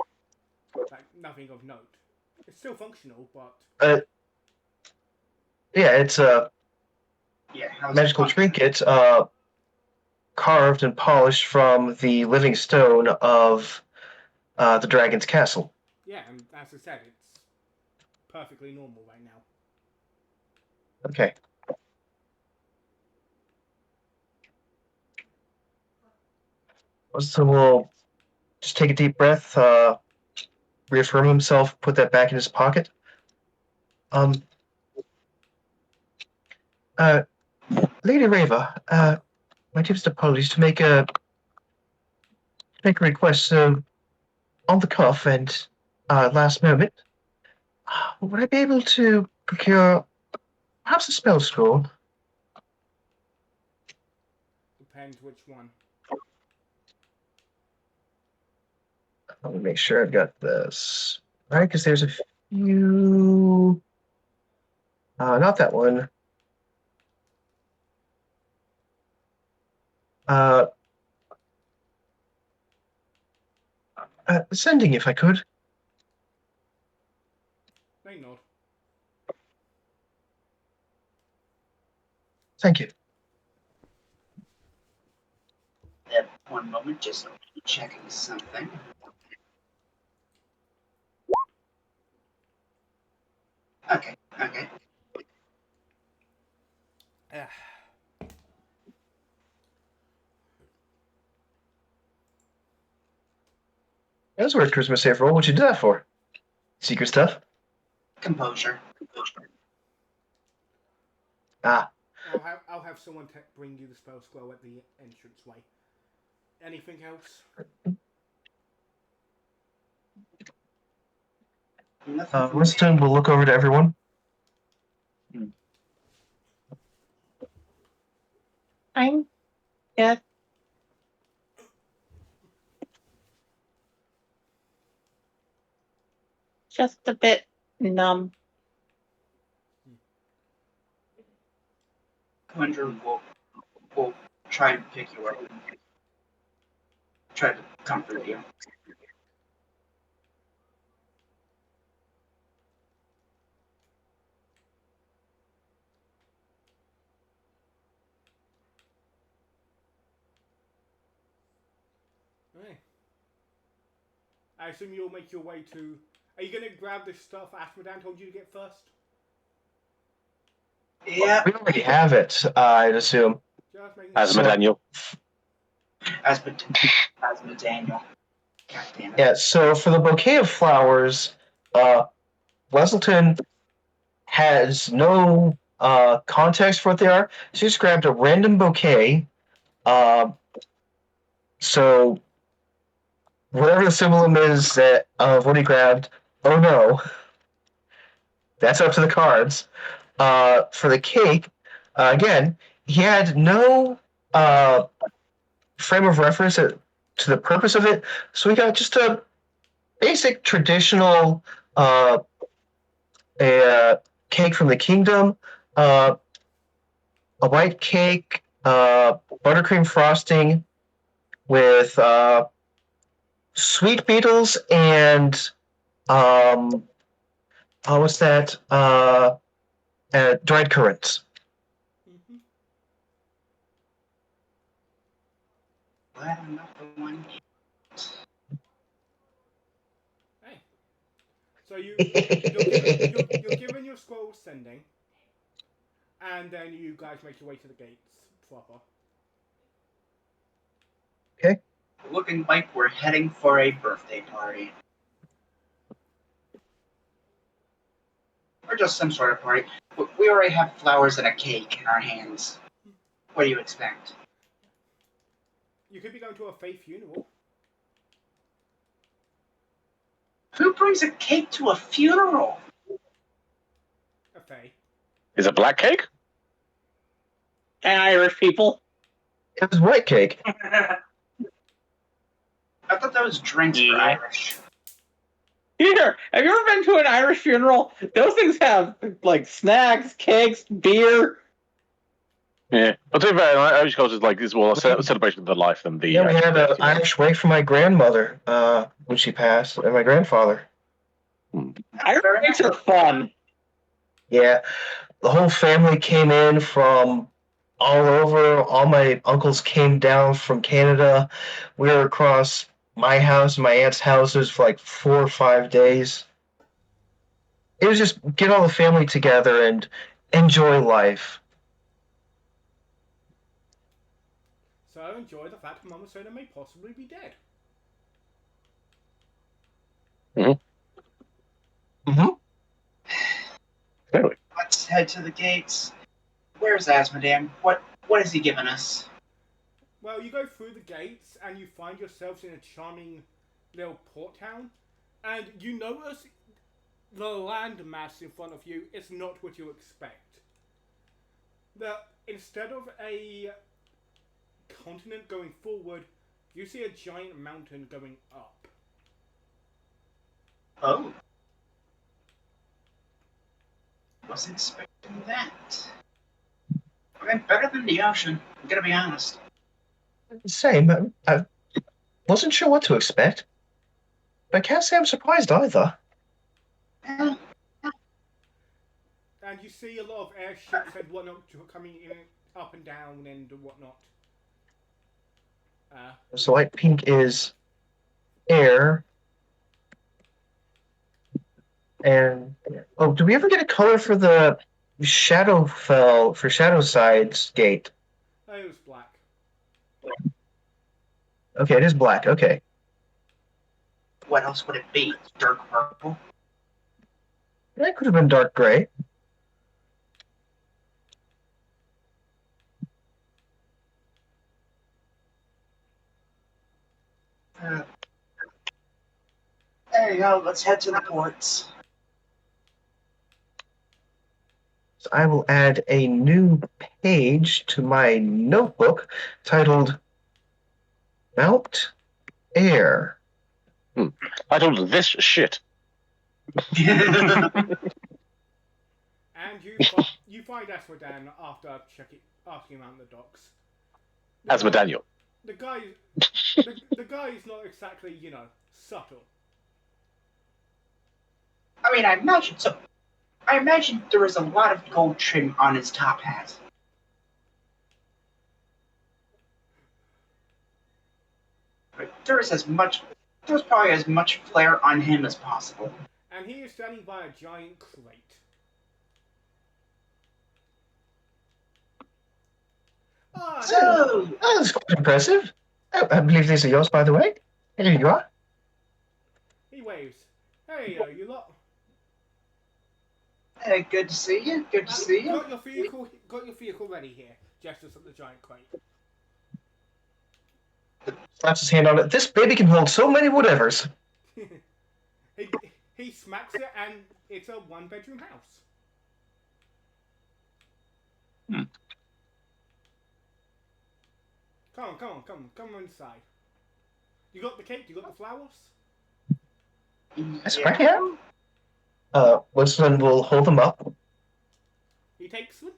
Like, nothing of note. It's still functional, but... Yeah, it's a magical trinket carved and polished from the living stone of the dragon's castle. Yeah, and as I said, it's perfectly normal right now. Okay. So we'll just take a deep breath, reaffirm himself, put that back in his pocket. Lady Rava, my deepest apologies to make a request on the cuff and last moment. Would I be able to procure perhaps a spell scroll? Depends which one. Let me make sure I've got this right, because there's a few. Not that one. Sending, if I could. They nod. Thank you. One moment, just checking something. Okay. That's worth Charisma save roll. What'd you do that for? Secret stuff? Composure. Ah. I'll have someone bring you the spell scroll at the entranceway. Anything else? Winston will look over to everyone. I'm good. Just a bit numb. Conjure will try and pick you up and try to comfort you. Right. I assume you'll make your way to... Are you going to grab the stuff Ashmedan told you to get first? Yeah. We already have it, I'd assume. As Daniel. As Daniel. God damn it. Yeah, so for the bouquet of flowers, Wesselton has no context for what they are. She just grabbed a random bouquet. So whatever the symbolism is of what he grabbed, oh no. That's up to the cards. For the cake, again, he had no frame of reference to the purpose of it, so we got just a basic traditional a cake from the kingdom, a white cake, buttercream frosting with sweet beetles and what's that? Dried currants. Mm-hmm. Glad I'm not the one. Hey. So you're given your scroll sending. and then you guys make your way to the gates proper. Looking like we're heading for a birthday party. Or just some sort of party. We already have flowers and a cake in our hands. What do you expect? You could be going to a Fae funeral. Who brings a cake to a funeral? A Fae. Is it black cake? And Irish people. It was white cake. I thought that was drinks for Yeah. Irish. Here, have you ever been to an Irish funeral? Those things have like snacks, cakes, beer. Yeah. But to be fair, Irish culture is like this more a celebration of the life than the. Yeah, we had actual an death, you know. Irish wake for my grandmother when she passed, and my grandfather. Irish cakes are fun. Yeah, the whole family came in from all over. All my uncles came down from Canada. We were across my house and my aunt's houses for like 4 or 5 days. It was just get all the family together and enjoy life. So enjoy the fact Mama Soda may possibly be dead. Mm-hmm. Anyway, Let's head to the gates. Where's Asmodam? What is he giving us? Well, you go through the gates and you find yourselves in a charming little port town, and you notice the landmass in front of you is not what you expect. Instead of a continent going forward, you see a giant mountain going up. Oh. Wasn't expecting that. I mean, better than the ocean, I'm gonna be honest. Same. I wasn't sure what to expect. But I can't say I'm surprised either. Eh, And you see a lot of airships and whatnot coming in, up and down and whatnot. So light pink is air. And oh, do we ever get a color for the Shadowside's gate? It was black. Okay, it is black. Okay. what else would it be? Dark purple? That could have been dark gray. There you go, let's head to the ports. So I will add a new page to my notebook titled Mount Air. I told this shit. And you find Asmodan after asking around the docks. Asmodaniel. The guy is not exactly, subtle. I mean, I imagine so. I imagine there was a lot of gold trim on his top hat. But there's probably as much flair on him as possible. And he is standing by a giant crate. Ah, So, Oh, that's quite impressive. Oh, I believe these are yours, by the way. Here you are. he waves. Hey, you lot. hey, good to see you. Good to see you. Got your vehicle ready here. Gestures at the giant crate. Slaps his hand on it. This baby can hold so many whatevers. He smacks it, and it's a one-bedroom house. Come on inside. You got the cake? You got the flowers? That's right here. Winston will hold them up. He takes them.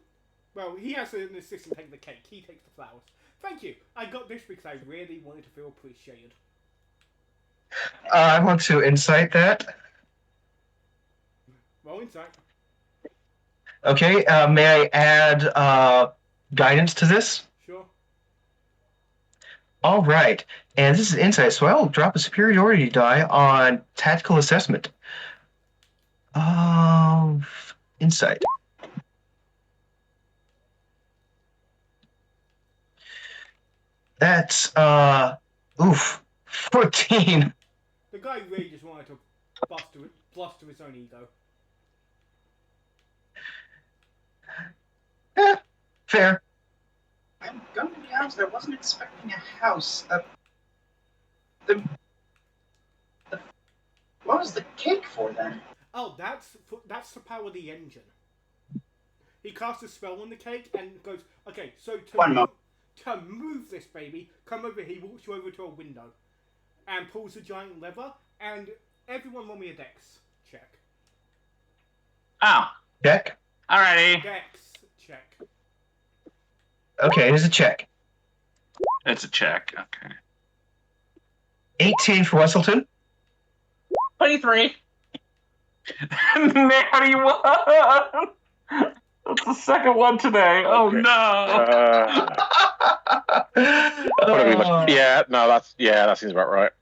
Well, he has an assistant take the cake. He takes the flowers. Thank you. I got this because I really wanted to feel appreciated. I want to incite that. Roll inside. Okay, may I add guidance to this? Sure. All right, and this is insight, so I will drop a superiority die on tactical assessment. Insight. That's 14. The guy really just wanted to bluster his own ego. Fair. I'm going to be honest, I wasn't expecting a house. What was the cake for then? Oh, that's to power the engine. He casts a spell on the cake and goes, okay, so to move this baby, come over here. He walks you over to a window and pulls a giant lever, and everyone roll me a dex check. Oh, Check. alrighty. Dex check. Okay, here's a check. It's a check. Okay. 18 for Wesselton. 23. Natty 1! That's the second one today. Oh Okay. no! Pretty much. Yeah, no, that seems about right.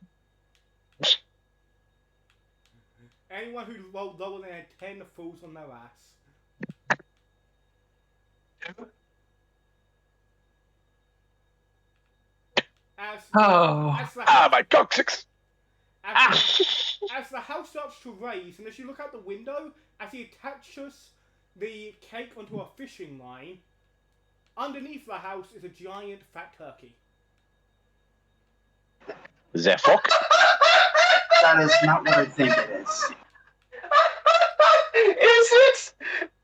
Anyone who rolled lower than a 10 falls on their ass. As the house, My coccyx! as the house starts to raise, and as you look out the window, as he attaches the cake onto a fishing line, underneath the house is a giant fat turkey. The fuck? That is not what I think it is.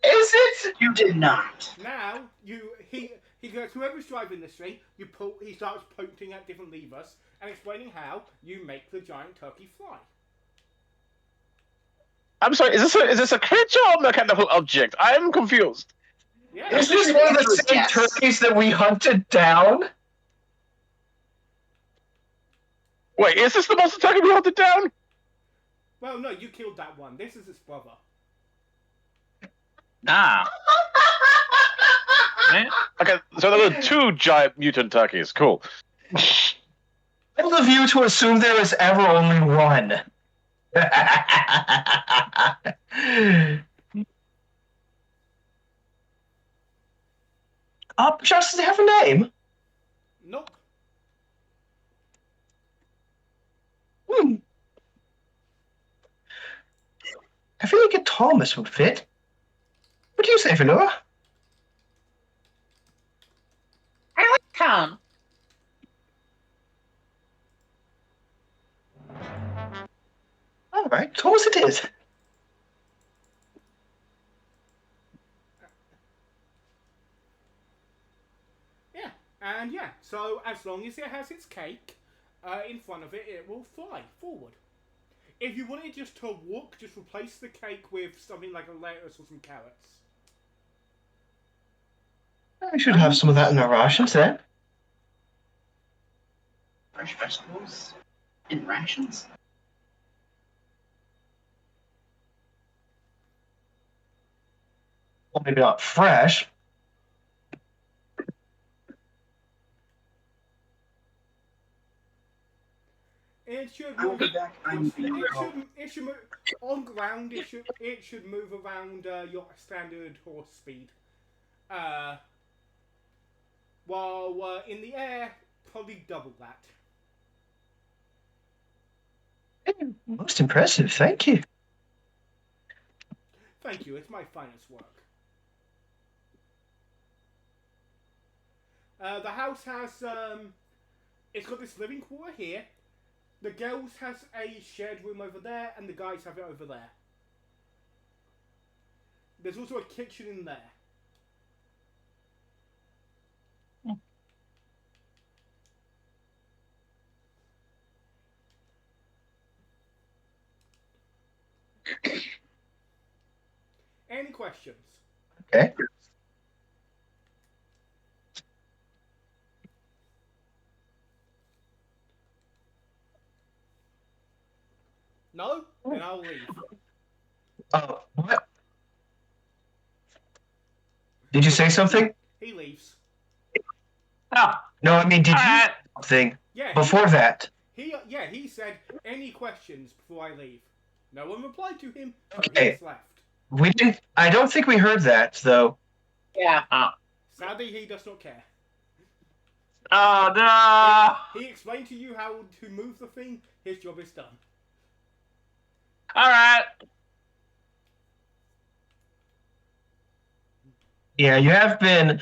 Is it? You did not. Now he goes, whoever's driving this thing, he starts pointing at different levers and explaining how you make the giant turkey fly. I'm sorry, is this a creature or a mechanical object? I'm confused. Yeah. Is this one of the same Yes. turkeys that we hunted down? Wait, is this the monster turkey we hunted down? Well, no, you killed that one. This is its brother. Ah. Man. Okay, so there were 2 giant mutant turkeys. Cool. Bold of you to assume there is ever only one. Just does it have a name? Nope. I feel like a Thomas would fit. What do you say, Vanilla? I like Tom. All right, Thomas it is. Yeah. And yeah, so as long as it has its cake in front of it, it will fly forward. If you wanted just to walk, just replace the cake with something like a lettuce or some carrots. I should have some of that in our rations then. Fresh vegetables in rations? Well, maybe not fresh. It should I will move. be back. It should move on ground. It should move around your standard horse speed. While in the air, probably double that. Most impressive, thank you. Thank you. It's my finest work. The house has it's got this living quarter here. The girls has a shared room over there, and the guys have it over there. There's also a kitchen in there. Any questions? Okay. No? Then I'll leave. What? Did you say something? He leaves. Oh, No, I mean, did you alright. say something Yeah. before that? He said any questions before I leave. No one replied to him, so Okay. he just left. We didn't. I don't think we heard that though. Yeah. Sadly, he does not care. Oh no! He explained to you how to move the thing. His job is done. All right. Yeah, you have been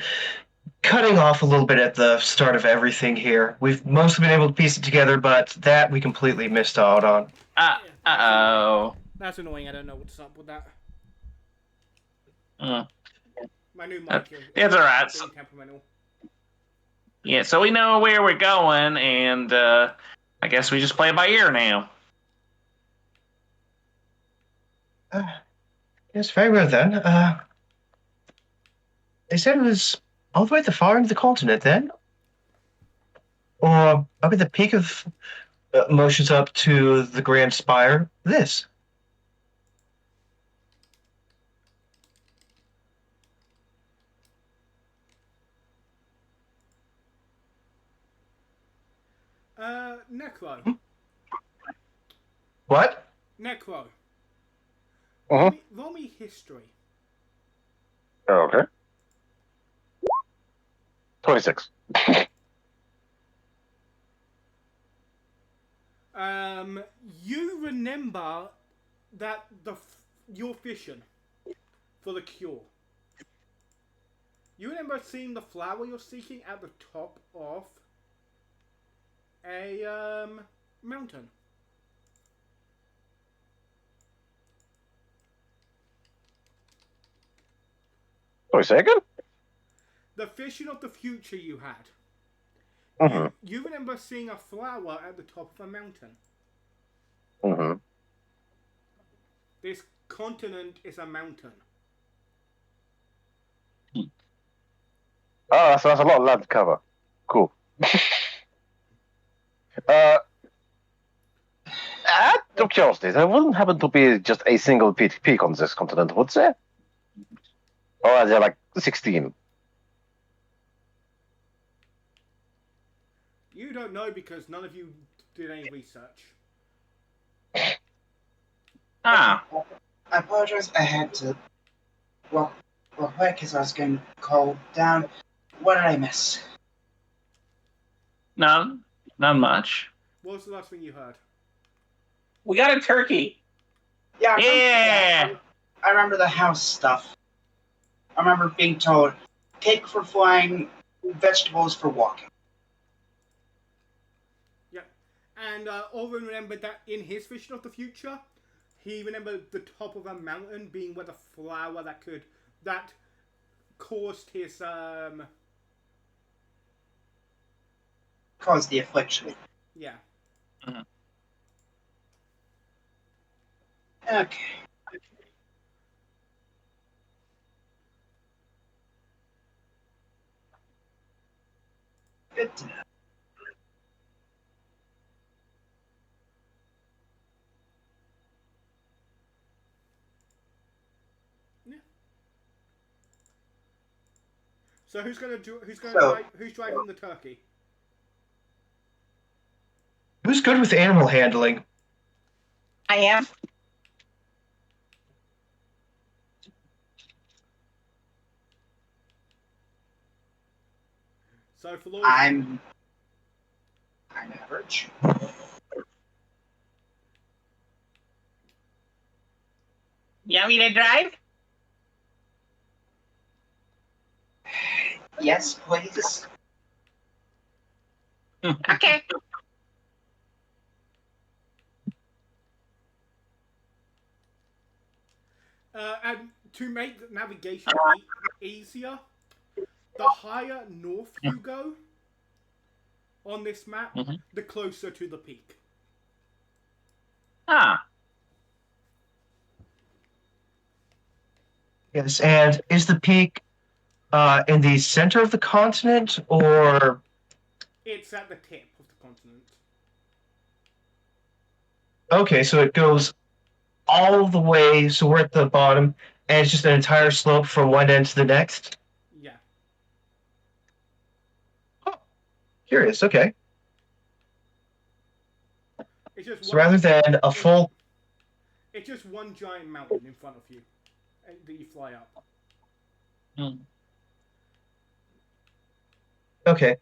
cutting off a little bit at the start of everything here. We've mostly been able to piece it together, but that we completely missed out on. Oh. That's annoying. I don't know what's up with that. Mm. My new mic is It's all right. So, being temperamental. yeah, so we know where we're going, and I guess we just play it by ear now. Yes, very well then. They said it was all the way at the far end of the continent then? Or up at the peak of motions up to the Grand Spire? This. Necro. What? Necro. Uh-huh. Roll me history. Okay. 26. You remember that your vision for the cure. You remember seeing the flower you're seeking at the top of a mountain. Sorry, say again? The vision of the future you had. Mm-hmm. You remember seeing a flower at the top of a mountain. Mm-hmm. This continent is a mountain. Oh, that's a lot of land to cover. Cool. Out of curiosity, there wouldn't happen to be just a single peak on this continent, would there? Or are there like 16? You don't know because none of you did any research. Ah. I apologize. I had to walk quick because I was getting called down. What did I miss? No, not much. What was the last thing you heard? We got a turkey. Yeah, Yeah. I remember the house stuff. I remember being told, cake for flying, vegetables for walking. Yeah. And Oren remembered that in his vision of the future, he remembered the top of a mountain being where the flower that caused his Caused the affliction. yeah. Okay. Good to know. So who's driving the turkey? Who's good with animal handling? I am. So for Lloyd, I'm average. You want me to drive? Yes, please. Okay. and to make the navigation easier, the higher north you go on this map, the closer to the peak. Ah. Yes, and is the peak in the center of the continent, or It's at the tip of the continent. okay, so it goes all the way, so we're at the bottom, and it's just an entire slope from one end to the next? Yeah. Curious, okay. It's just So rather than a full... It's just one giant mountain in front of you that you fly up. Okay.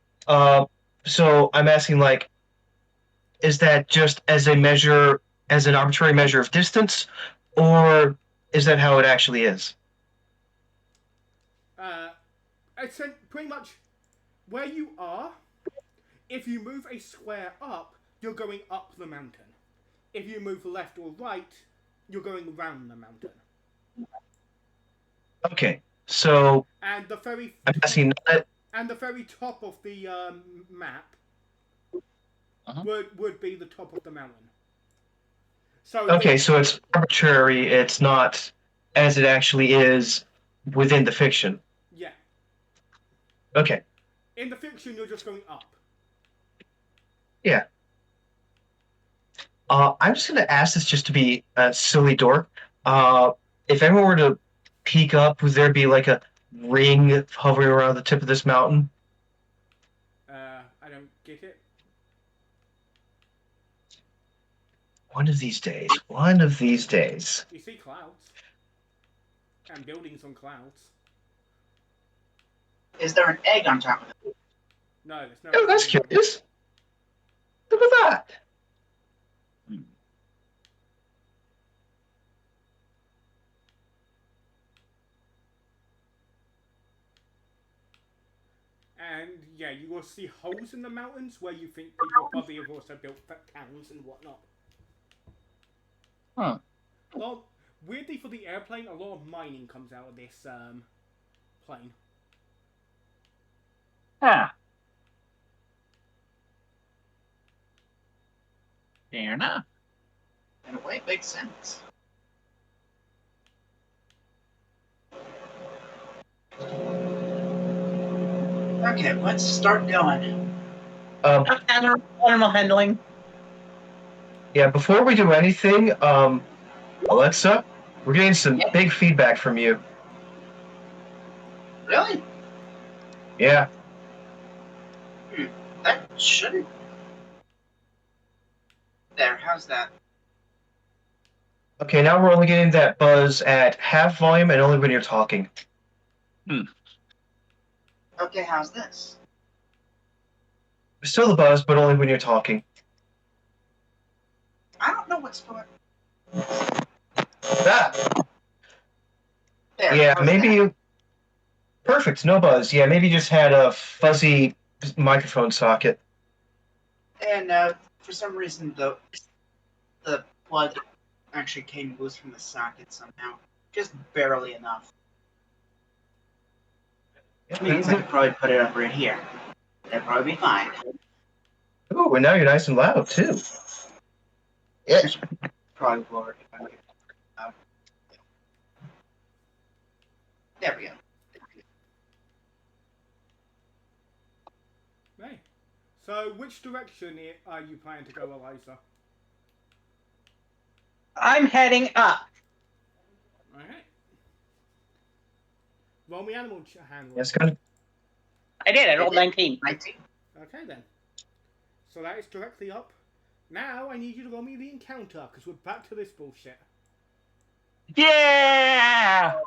So I'm asking, like, is that just as a measure, as an arbitrary measure of distance, or is that how it actually is? It's pretty much where you are. If you move a square up, you're going up the mountain. If you move left or right, you're going around the mountain. Okay, so And the very I'm asking not. and the very top of the map Uh-huh. would be the top of the mountain. So Okay, so it's arbitrary. It's not as it actually is within the fiction. yeah, Okay, in the fiction you're just going up. yeah. I'm just gonna ask this just to be a silly dork. If anyone were to peek up, would there be like a ring hovering around the tip of this mountain? I don't get it. One of these days. One of these days. You see clouds and buildings on clouds. Is there an egg on top of it? No, there's no. Oh, that's curious. Look at that. And yeah, you will see holes in the mountains where you think people probably have also built towns and whatnot. Huh. Well, weirdly for the airplane, a lot of mining comes out of this plane. Huh. Fair enough. In a way, it makes sense. Okay, let's start going. Animal handling. Yeah, before we do anything, Alexa, we're getting some big feedback from you. Really? Yeah. That shouldn't. There, how's that? Okay, now we're only getting that buzz at half volume and only when you're talking. Okay, how's this? Still the buzz, but only when you're talking. I don't know what's going on. That. There, Yeah, how's maybe that? you. Perfect, no buzz. Yeah, maybe you just had a fuzzy microphone socket. And for some reason, the plug actually came loose from the socket somehow. Just barely enough. Which means I could probably put it up right here. That'd probably be fine. Ooh, and now you're nice and loud, too. Yeah. Probably lower if I make it loud. There we go. Right. So, which direction are you planning to go, Eliza? I'm heading up. Alright. Roll me animal handling. Yes, kind of. I did. I rolled 19. 19. Okay then. So that is directly up. Now I need you to roll me the encounter, because we're back to this bullshit. Yeah.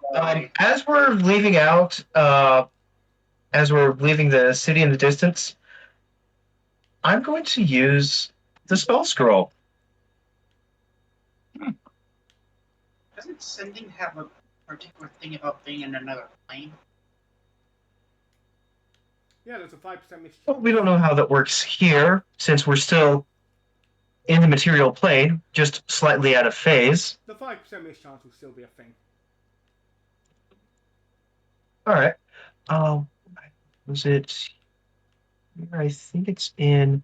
As we're leaving out, as we're leaving the city in the distance, I'm going to use the spell scroll. Doesn't sending have a particular thing about being in another plane? Yeah, there's a 5% mischance. Well, we don't know how that works here, since we're still in the material plane, just slightly out of phase. The 5% mischance will still be a thing. All right. Was it? I think it's in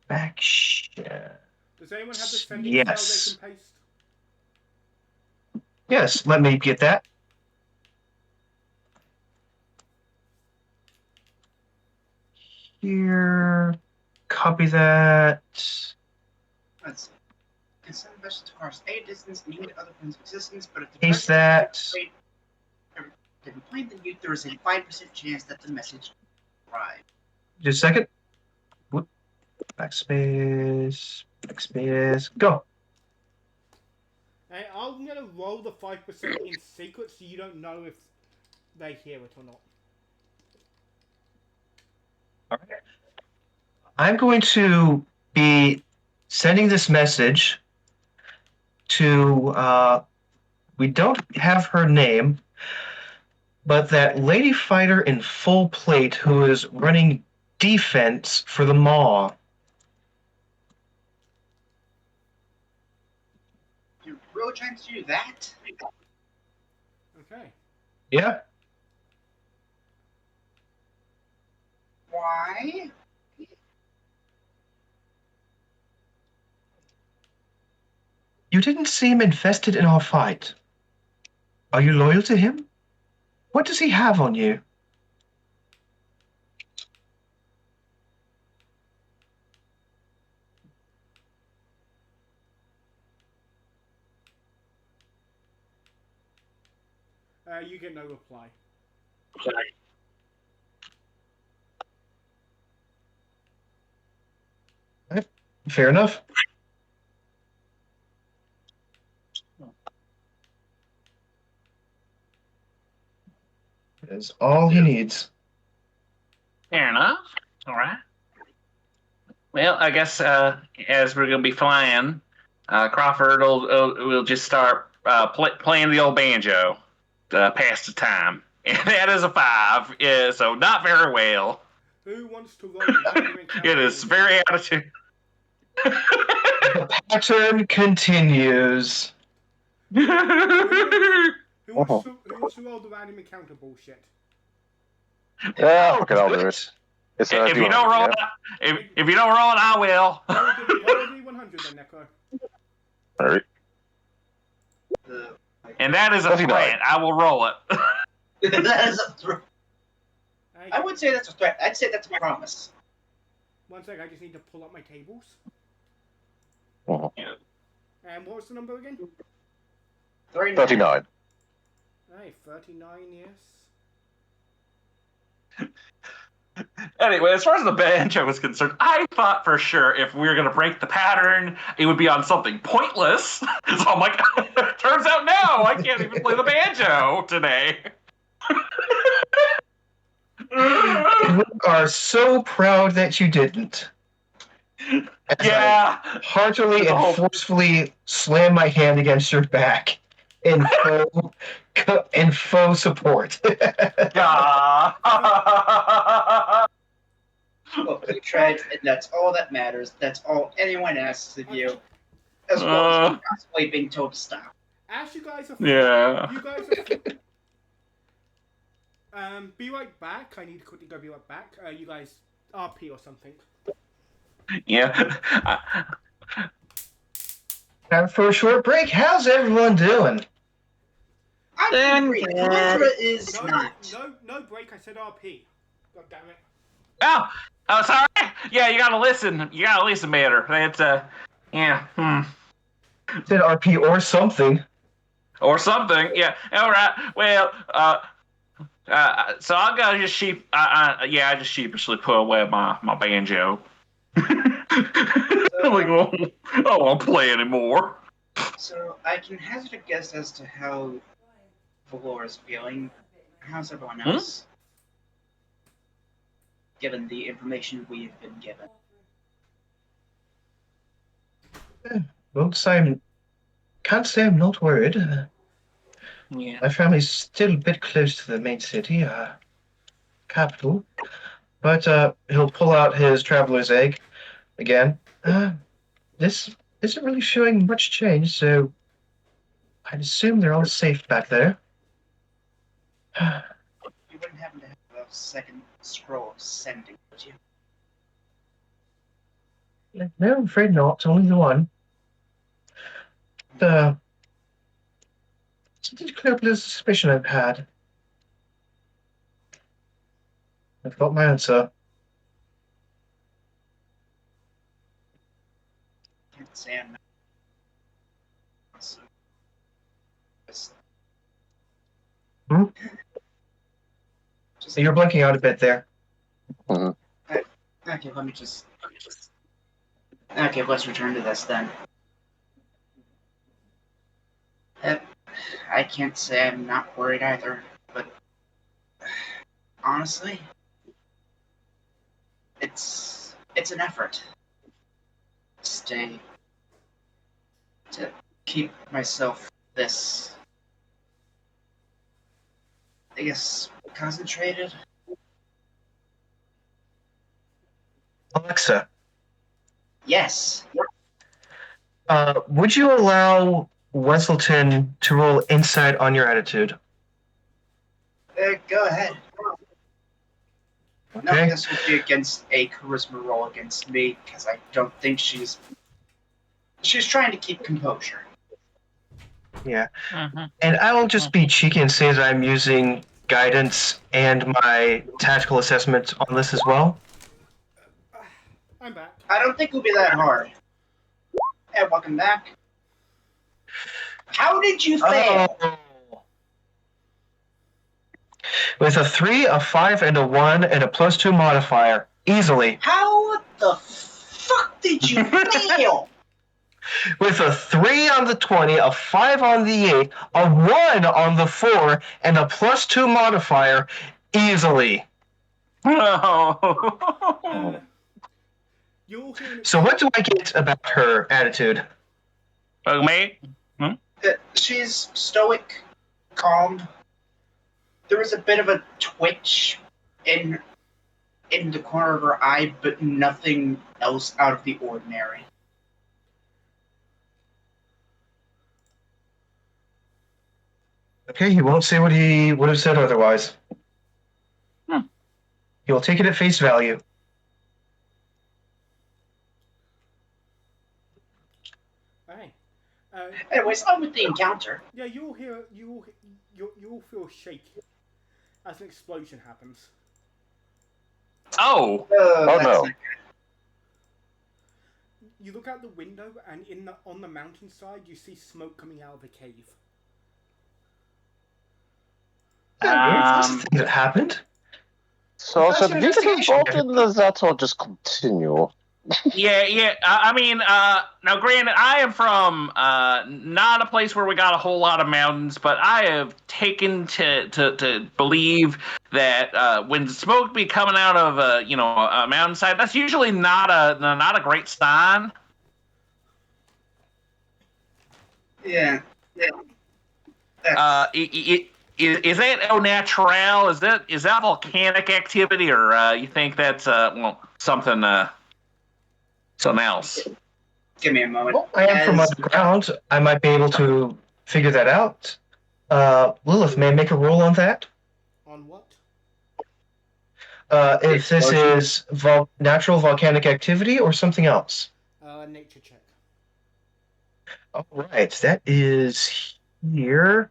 faction. Does anyone have the sending Yes. spell they can paste? Yes, let me get that. Here, copy that. Let's see. Can send a message across a distance and even other planes of existence, but if the Paste person that. different plane than you, there is a 5% chance that the message arrives. Just a second. Whoop. Backspace. Backspace. Go. Hey, I'm gonna roll the 5% in secret so you don't know if they hear it or not. I'm going to be sending this message to, we don't have her name, but that lady fighter in full plate who is running defense for the mall. You're really trying to do that? Okay. Yeah. Why? You didn't seem invested in our fight. Are you loyal to him? What does he have on you? You get no reply. Fair enough. That's all he needs. Fair enough. All right. Well, I guess as we're going to be flying, Crawford will just start playing the old banjo, pass the time. And that is a 5, so not very well. Who wants to roll the random encounter? It is very attitude. The pattern continues. Who wants to roll the random encounter bullshit? Yeah, okay, I'll do it. It's, If you don't roll it, if you don't roll it, I will. Roll the 100 then, Necro. All right. And that is a 39. threat. I will roll it. That is a threat. I wouldn't say that's a threat. I'd say that's a promise. One sec, I just need to pull up my tables. Mhm. And what was the number again? 39. Hey, 39, yes. Anyway, as far as the banjo was concerned, I thought for sure if we were going to break the pattern, it would be on something pointless. So I'm like, turns out no, I can't even play the banjo today. We are so proud that you didn't. As Yeah. I heartily and forcefully slam my hand against your back in faux support. Look, you tried, and that's all that matters. That's all anyone asks of you. As well as possibly being told to stop. As you guys are... Yeah. You guys are... be right back. I need to quickly go be right back. You guys... RP or something. Yeah. Time for a short break. How's everyone doing? I'm great. Contra is not. No break. I said RP. God damn it. Oh, sorry. Yeah, you gotta listen. You gotta listen better. It's yeah. Said RP or something. Or something. Yeah. All right. Well, so I'm gonna just I just sheepishly put away my banjo. I'm like, oh, I don't want to play anymore. So I can hazard a guess as to how Valor is feeling. How's everyone else? Given the information we've been given. Can't say I'm not worried. Yeah. My family's still a bit close to the main city, capital. But he'll pull out his traveler's egg again. This isn't really showing much change, so I'd assume they're all safe back there. You wouldn't happen to have a second scroll of sending, would you? No, I'm afraid not. Only the one. Something to clear up a little suspicion I've had. I've got my answer. Can't say I'm not. Hmm? You're blinking out a bit there. Mm-hmm. Okay, Okay, let's return to this then. I can't say I'm not worried either, but honestly, it's an effort. To keep myself this, I guess, concentrated. Alexa, Yes. would you allow Wesselton to roll insight on your attitude? Go ahead. No, Okay. this will be against a charisma roll against me because I don't think she's trying to keep composure. Yeah. Mhm. And I will just be cheeky and say that I'm using guidance and my tactical assessment on this as well. I'm back. I don't think it'll be that hard. Hey, welcome back. How did you fail? Oh. With a 3, a 5, and a 1, and a +2 modifier. Easily. How the fuck did you fail? With a 3 on the 20, a 5 on the 8, a 1 on the 4, and a +2 modifier. Easily. Uh, you'll hear an So what do I get about her attitude? Mate? She's stoic, calm. There was a bit of a twitch in the corner of her eye, but nothing else out of the ordinary. Okay, he won't say what he would have said otherwise. He'll take it at face value. Hey. Anyways, on with the encounter. Yeah, you'll feel shaky as an explosion happens. Oh. Oh, That's no. not good. You look out the window, and on the mountainside, you see smoke coming out of a cave. That's the thing that happened. So, That's do an you get investigation, involved in that or just continue? Yeah. I mean, now granted, I am from not a place where we got a whole lot of mountains, but I have taken to believe that when smoke be coming out of a mountainside, that's usually not a great sign. Yeah. Is that au natural? Is that volcanic activity, or you think that's something else? Give me a moment. Well, I am from As- underground. I might be able to figure that out. Lilith, may I make a roll on that? On what? If this is natural volcanic activity or something else. Nature check. All right, that is here.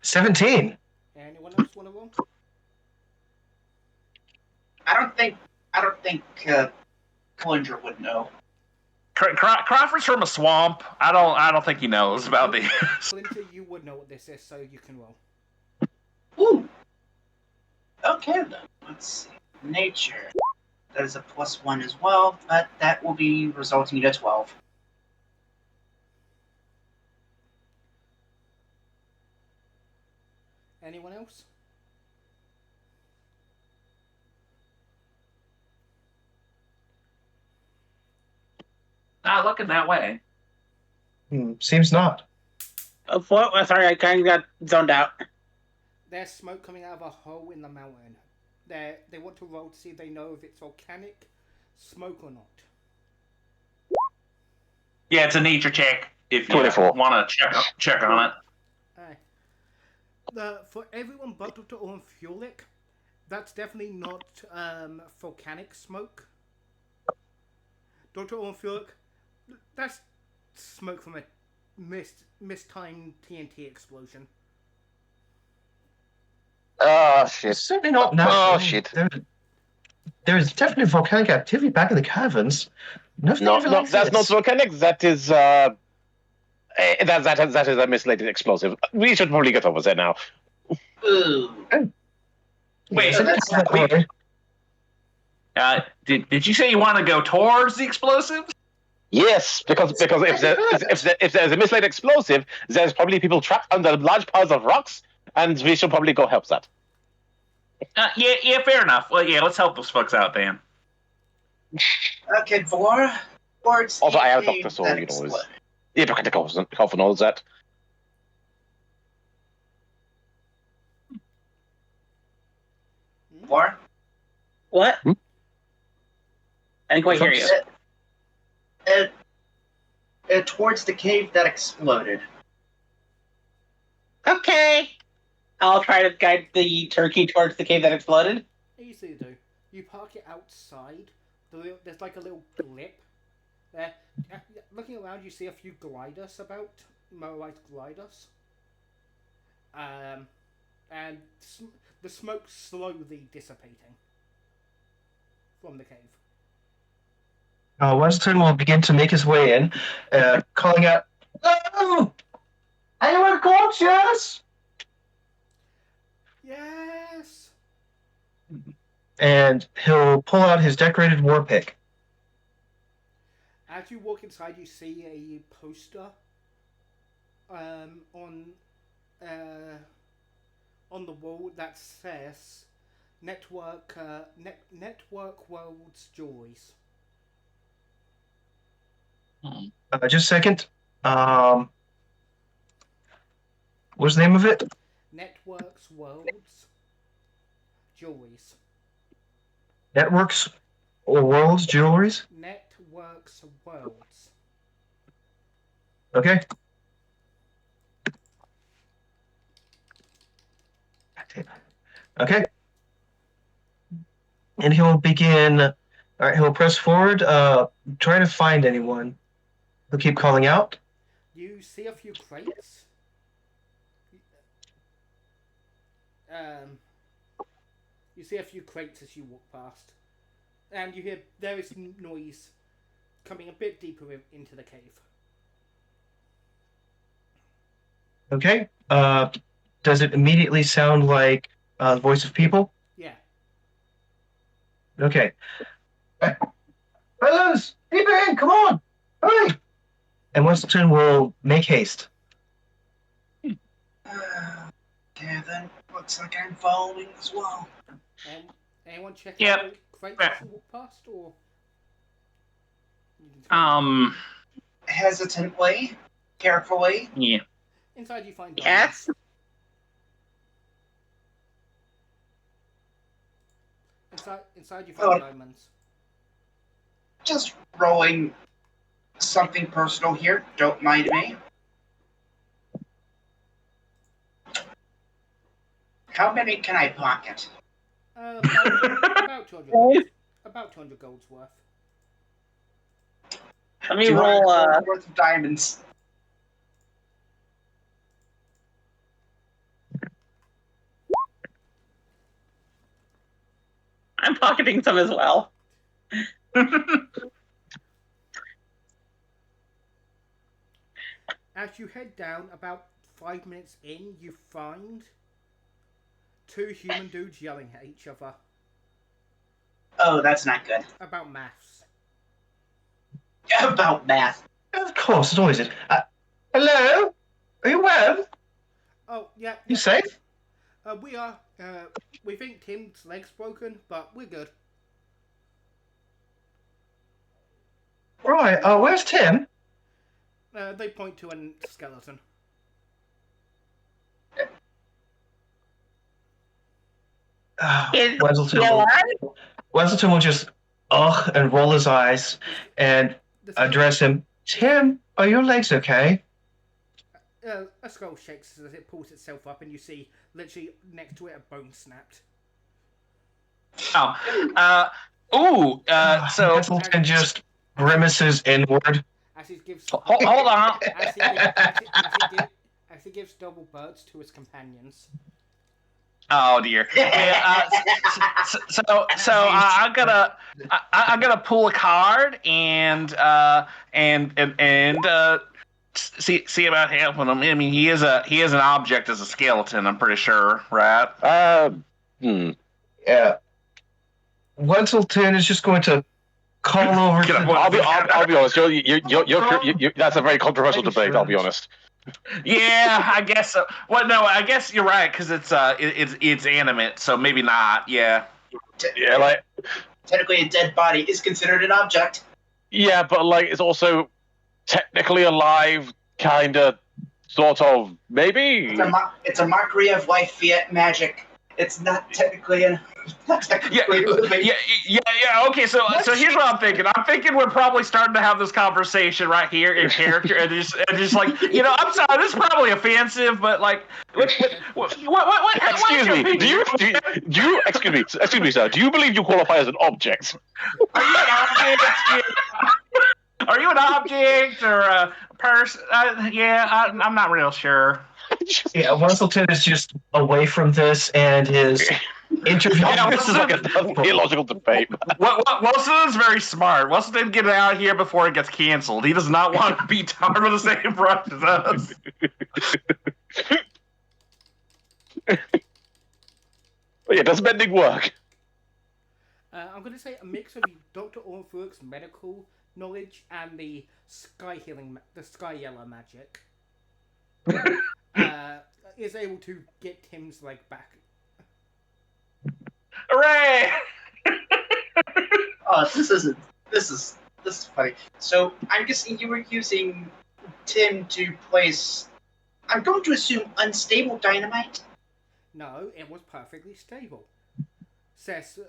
17. Anyone else want to roll? I don't think Pullinger would know. Crawford's from a swamp. I don't think he knows about these. Splinter, you would know what this is, so you can roll. Ooh. Okay then. Let's see. Nature. That is a +1 as well, but that will be resulting in a 12. Anyone else? Not looking that way. Seems not. Sorry, I kind of got zoned out. There's smoke coming out of a hole in the mountain. They want to roll to see if they know if it's volcanic smoke or not. Yeah, it's a nature check if you 24. want to check on it. For everyone but Dr. Orm Fulick, that's definitely not volcanic smoke. Dr. Orm Fulick, that's smoke from a mistimed TNT explosion. Oh, shit. It's certainly not natural. Oh, shit. There's definitely volcanic activity back in the caverns. Nothing No, even no, like that's not this. volcanic. That is that is a misleading explosive. We should probably get over there now. Ooh. Wait, So that's not wait. worry. Did you say you want to go towards the explosives? Yes, because if there's a misleading explosive, there's probably people trapped under large piles of rocks, and we should probably go help that. Yeah, fair enough. Well, yeah, let's help those folks out, Dan. Okay, Vor. Towards Also, I am a cave doctor, so that you know, exploded. yeah, but confident knows that. Vor? What? Hmm? I didn't quite hear you. Towards the cave that exploded. Okay. I'll try to guide the turkey towards the cave that exploded. Easy to do. You park it outside. There's like a little blip there. Looking around, you see a few gliders about, motorized gliders. And the smoke slowly dissipating from the cave. Weston will begin to make his way in, calling out, "Hello! Anyone conscious?" Yes! And he'll pull out his decorated war pick. As you walk inside, you see a poster on the wall that says Network World's Joys. Just a second. What's the name of it? Networks World's Joys. Networks or Worlds Jewelries? Networks Worlds. Okay. Okay. And he'll begin. All right, he'll press forward, try to find anyone. He'll keep calling out. You see a few crates. You see a few crates as you walk past. And you hear there is noise coming a bit deeper into the cave. Okay. Does it immediately sound like the voice of people? Yeah. Okay. Fellas, keep it in, come on! Hurry! And Winston will make haste. Okay, then. Looks like I'm following as well. Anyone check Yep. out the crates as you walk past, or? Hesitantly, carefully. Yeah. Inside you find Yes. diamonds. Inside you find diamonds. Just rolling something personal here. Don't mind me. How many can I pocket? About 200 gold. About 200 gold's worth. Let me 200 roll. gold worth of diamonds. I'm pocketing some as well. As you head down, about 5 minutes in, you find two human dudes yelling at each other Oh, that's not good. about maths. About math. Of course, it always is. Hello? Are you well? Oh, yeah. You safe? We are. We think Tim's leg's broken, but we're good. Right, where's Tim? They point to a skeleton. Weselton will just and roll his eyes and address him. Tim, are your legs okay? A skull shakes as it pulls itself up, and you see literally next to it a bone snapped. So Weselton just grimaces inward. As he gives hold on. as he gives double birds to his companions. Oh dear. Yeah, I'm gonna pull a card and see about helping him. I mean, he is an object as a skeleton. I'm pretty sure, right? Yeah. Weselton is just going to call over to I'll be honest. You're that's a very controversial debate. I'll be honest. Yeah, I guess so. Well, no, I guess you're right because it's animate, so maybe not. Yeah. Yeah, like Technically, a dead body is considered an object. yeah, but like it's also technically alive, kind of, sort of, maybe. It's a mockery of life via magic. It's not technically not Yeah, technically living. yeah. Okay, so here's what I'm thinking. I'm thinking we're probably starting to have this conversation right here in character, and just like I'm sorry, this is probably offensive, but like, what Excuse me. Do you excuse me, sir? Do you believe you qualify as an object? Are you an object? Are you an object or a person? I'm not real sure. Yeah, Wesselton is just away from this, and his interview. Yeah, This is like a theological debate. Wilson's very smart. Wilson didn't get out of here before it gets canceled. He does not want to be tarred with the same brush as us. But yeah, does bending work? I'm going to say a mix of Dr. Ornthorpe's medical knowledge and the sky yellow magic is able to get Tim's leg back. Hooray! Oh, this is funny. So I'm guessing you were using Tim to place. I'm going to assume unstable dynamite. No, it was perfectly stable. Says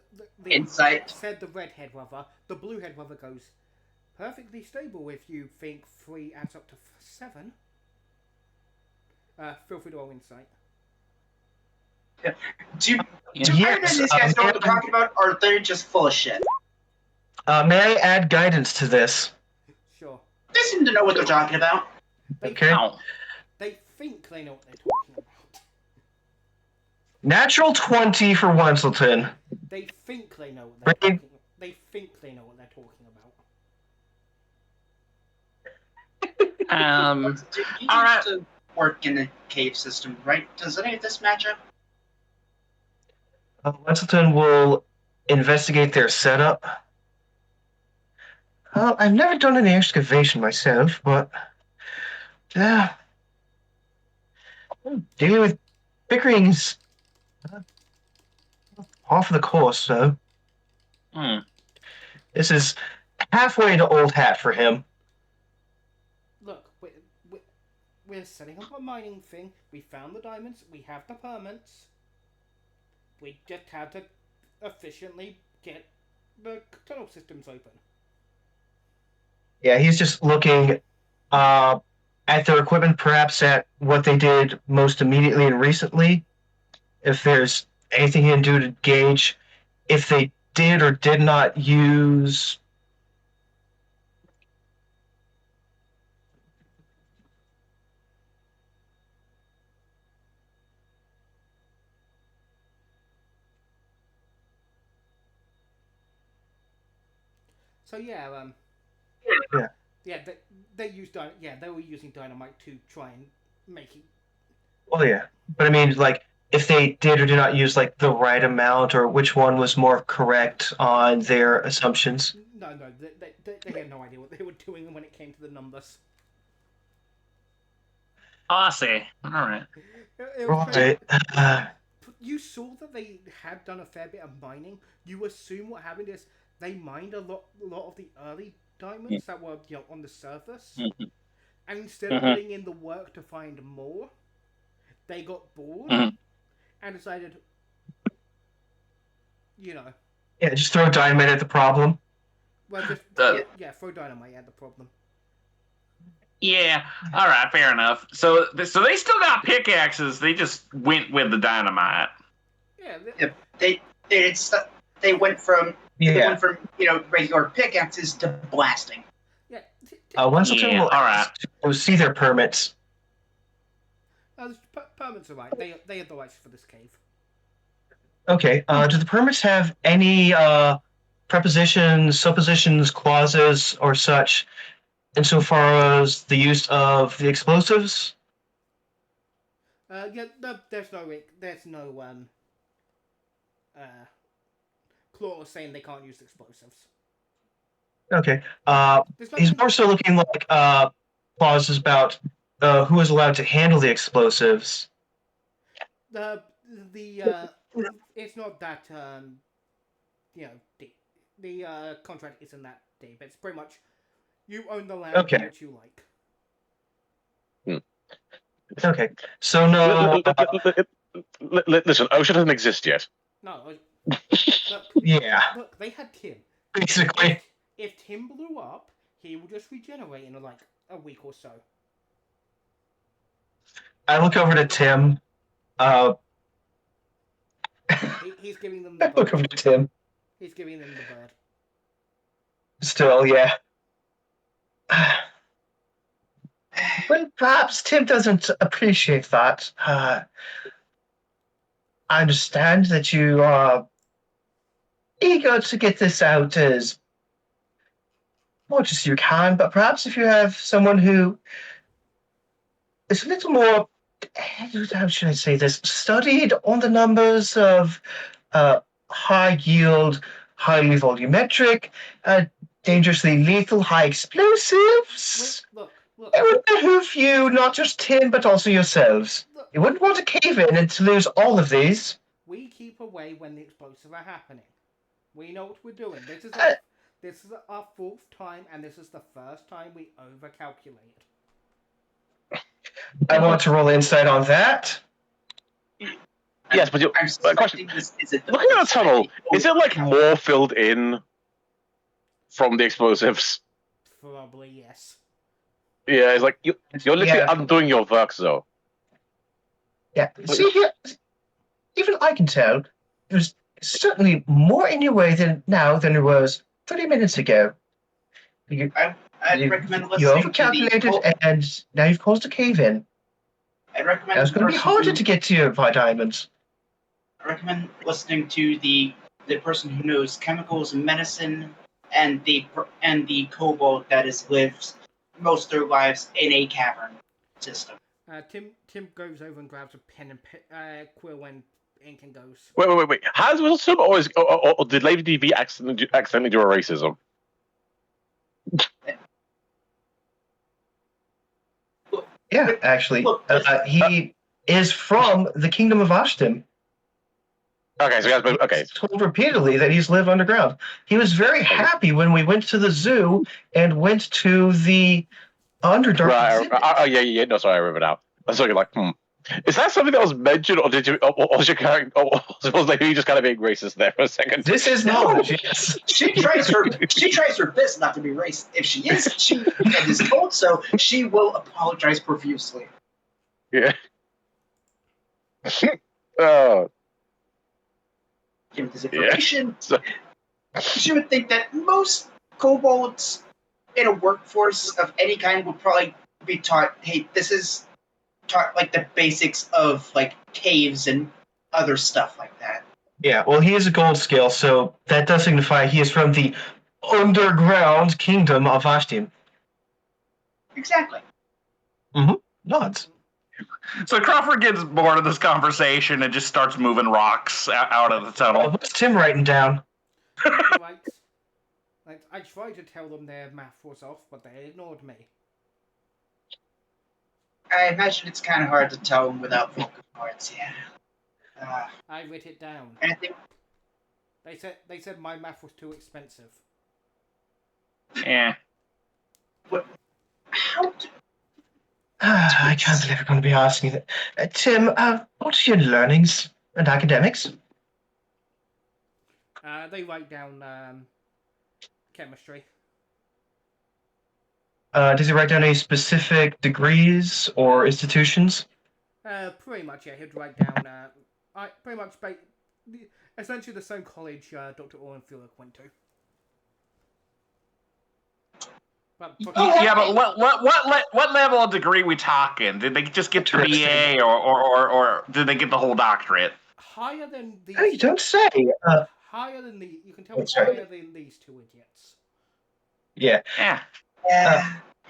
Insight. Said the redhead brother. The bluehead brother goes perfectly stable if you think 3 adds up to 7. Feel free to roll insight. Do Yes, these guys know what they're talking about, or they're just full of shit? May I add guidance to this? Sure. They seem to know what they're talking about. Okay. They think they know what they're talking about. Natural 20 for Wenselton. They think they know what they're talking about. They think they know what they're talking about. You all right. used to work in the cave system, right? Does any of this match up? Wenselton will investigate their setup. I've never done any excavation myself, but dealing with bickering's off the course, so this is halfway into old hat for him. Look, we're setting up a mining thing. We found the diamonds. We have the permits. We just had to efficiently get the tunnel systems open. Yeah, he's just looking at their equipment, perhaps at what they did most immediately and recently. If there's anything he can do to gauge if they did or did not use. So yeah, they used they were using dynamite to try and make it. Oh yeah, but I mean, like, if they did or did not use like the right amount, or which one was more correct on their assumptions. No, they had no idea what they were doing when it came to the numbers. I see. All right. Right. You saw that they had done a fair bit of mining. You assume what happened is they mined a lot of the early diamonds that were on the surface, and instead of putting in the work to find more, they got bored and decided, Yeah, just throw dynamite at the problem. Well, just throw dynamite at the problem. Yeah. All right. Fair enough. So they still got pickaxes. They just went with the dynamite. Yeah. They went from regular pickaxes to blasting. Yeah. Wenselton will all right. to see their permits. Permits are right. They had the rights for this cave. Okay. Do the permits have any prepositions, suppositions, clauses, or such, insofar as the use of the explosives? There's no clause saying they can't use explosives. Okay. He's more so looking like clauses about who is allowed to handle the explosives. The it's not that deep. The contract isn't that deep. It's pretty much you own the land, Okay. do what you like. Okay, so no, Listen, OSHA doesn't exist yet. No, look, yeah, look, they had Tim. basically. If Tim blew up, he will just regenerate in like a week or so. I look over to Tim. He's giving them the I look bird. over to Tim. He's giving them the bird. Still, yeah. Well, perhaps Tim doesn't appreciate that. I understand that you are eager to get this out as much as you can, but perhaps if you have someone who is a little more, how should I say this, studied on the numbers of high yield, highly volumetric, dangerously lethal, high explosives. Look. It would behoove you, not just Tim, but also yourselves. Look, You wouldn't want to cave in and to lose all of these. we keep away when the explosives are happening. We know what we're doing. This is our fourth time, and this is the first time we overcalculate. I want to roll insight on that. Yes, but I'm suspecting this isn't the looking at the first time tunnel, we is it like overcalculate. more filled in from the explosives? Probably yes. Yeah, it's like you're literally Yeah. undoing your work, though. Yeah. See here, even I can tell there's certainly more in your way now than there was 30 minutes ago. I'd recommend You listening to overcalculated, and now you've caused a cave in. I'd recommend Now it's going to be harder to get to your diamonds. I recommend listening to the person who knows chemicals and medicine, and the kobold that has lived most of their lives in a cavern system. Tim goes over and grabs a pen and quill and ink and goes. Wait. Has Wilson always, or did Lady DV accidentally do a racism? Yeah, actually, he is from the Kingdom of Ashton. Okay, so he has been, okay. He's told repeatedly that he's lived underground. He was very happy when we went to the zoo and went to the Underdark exhibit. Yeah. No, sorry, I remember now. I was looking like, is that something that was mentioned, or did you, or was your character, or was like you just kind of being racist there for a second? This is knowledge. Yes. She tries her best not to be racist. If she is, and is told so, she will apologize profusely. Yeah. Oh. Give this information. Yeah. She would think that most kobolds in a workforce of any kind would probably be taught, hey, this is taught like the basics of like caves and other stuff like that. Yeah, well, he is a gold scale, so that does signify he is from the underground kingdom of Ashtim. Exactly. Nods. So Crawford gets bored of this conversation and just starts moving rocks out of the tunnel. What's Tim writing down? Like, I tried to tell them their math was off, but they ignored me. I imagine it's kind of hard to tell them without vocal cords, yeah. I wrote it down. And I think They said my math was too expensive. Yeah. how do, I can't believe we're going to be asking you that. Tim, what are your learnings and academics? They write down chemistry. Does he write down any specific degrees or institutions? Pretty much, yeah. He'd write down. Pretty much, essentially the same college Dr. Oren Fulick went to. But Yeah, but what level of degree we talking? Did they just get the BA, or did they get the whole doctorate? higher than these. Oh, you don't say. Higher than the. You can tell it's sorry. higher than these two idiots. Yeah. Yeah.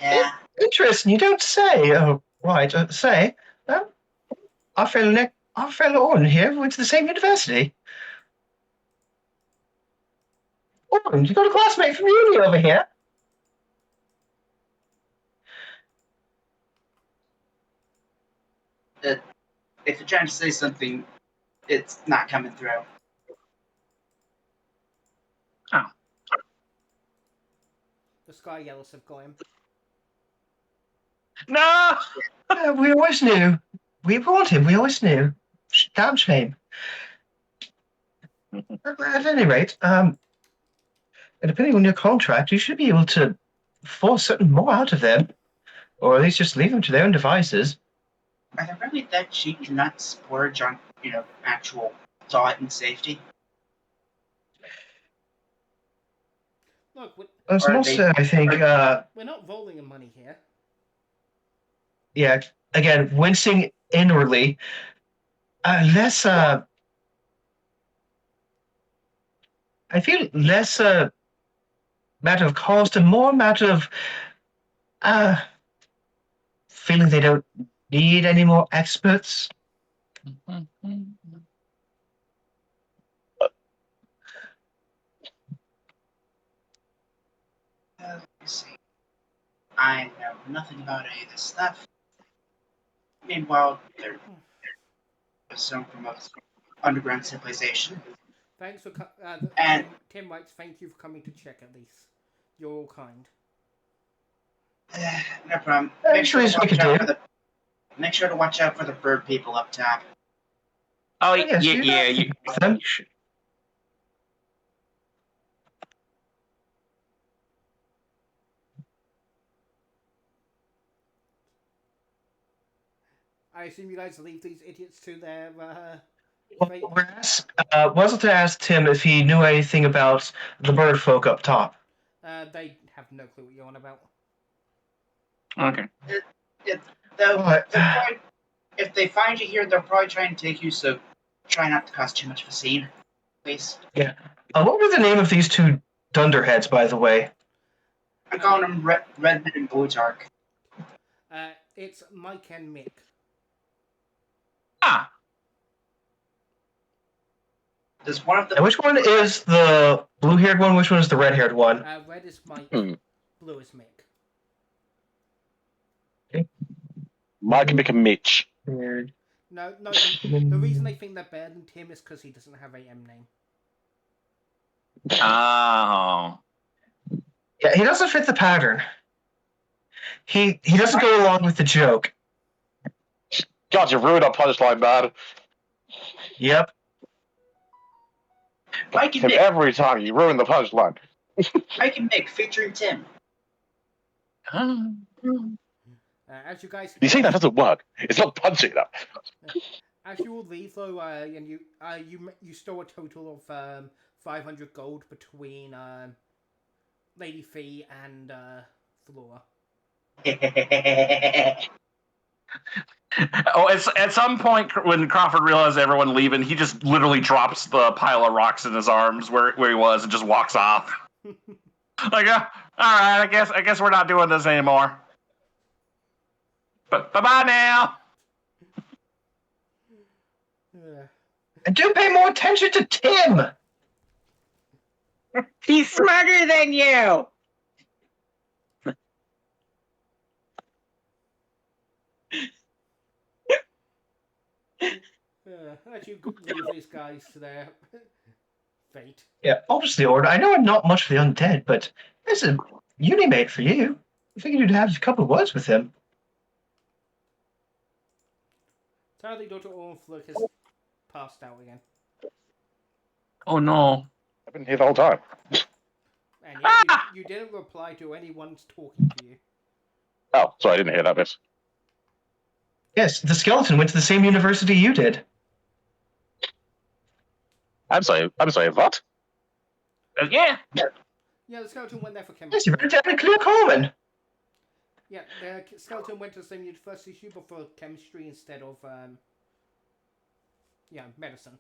yeah. Interesting. You don't say. Oh, right. Say. Our fellow Oren here went to the same university. Oren, you got a classmate from uni over here. if you're trying to say something, it's not coming through. The Sky Yellows have got him. No! We always knew. We want him. We always knew. Damn shame. At any rate, and depending on your contract, you should be able to force certain more out of them, or at least just leave them to their own devices. Are they really that cheap to not splurge on, actual thought and safety? Look, It's Are also, I think, we're not rolling in money here. yeah, again, wincing inwardly, less, I feel less matter of cost and more matter of feeling they don't need any more experts. Let me see. I know nothing about any of this stuff. Meanwhile, there's some from an underground civilization. Thanks for And- Tim writes, thank you for coming to check at least. You're all kind. No problem. Make sure Make sure to watch out for the bird people up top. Oh, yes, yeah, you yeah. know You, them. I assume you guys leave these idiots to their fate. Wesley asked Tim if he knew anything about the bird folk up top. They have no clue what you're on about. okay. If they find you here, they'll probably try and take you, so try not to cause too much of a scene, please. Yeah. What were the name of these two dunderheads, by the way? I'm calling them Redman and Blutark. It's Mike and Mick. Ah, There's one of the. And which one is the blue-haired one? Which one is the red-haired one? Red is Mike, Hmm. blue is Mick. Mike can become Mitch. Weird. No, the reason they think they're better than Tim is because he doesn't have a M name. oh. Yeah, he doesn't fit the pattern. He doesn't go along with the joke. God, you ruined our punchline, man. Yep. Mike and Tim, Mick. every time you ruin the punchline. Mike and Mick featuring Tim. As you guys, You see, that doesn't work. It's not punching enough. as you all leave though, and you stole a total of 500 gold between Lady Fee and Flora. Oh, at some point when Crawford realizes everyone leaving, he just literally drops the pile of rocks in his arms where he was and just walks off. Like, all right, I guess we're not doing this anymore. But bye now. And do pay more attention to Tim. He's smarter than you. As you leave these guys to their fate. Yeah, obviously, Order. I know I'm not much for the undead, but there's a Unimate for you. I figured you'd have a couple of words with him. Sadly, Dr. Ornflick has passed out again. Oh no. I've been here the whole time. And yet you didn't reply to anyone talking to you. Oh, sorry, I didn't hear that bit. Yes, the skeleton went to the same university you did. I'm sorry, what? Yeah. Yeah, the skeleton went there for Yes, chemistry. you're very technically common. Yeah, the skeleton went to the same university as you, but for chemistry instead of medicine.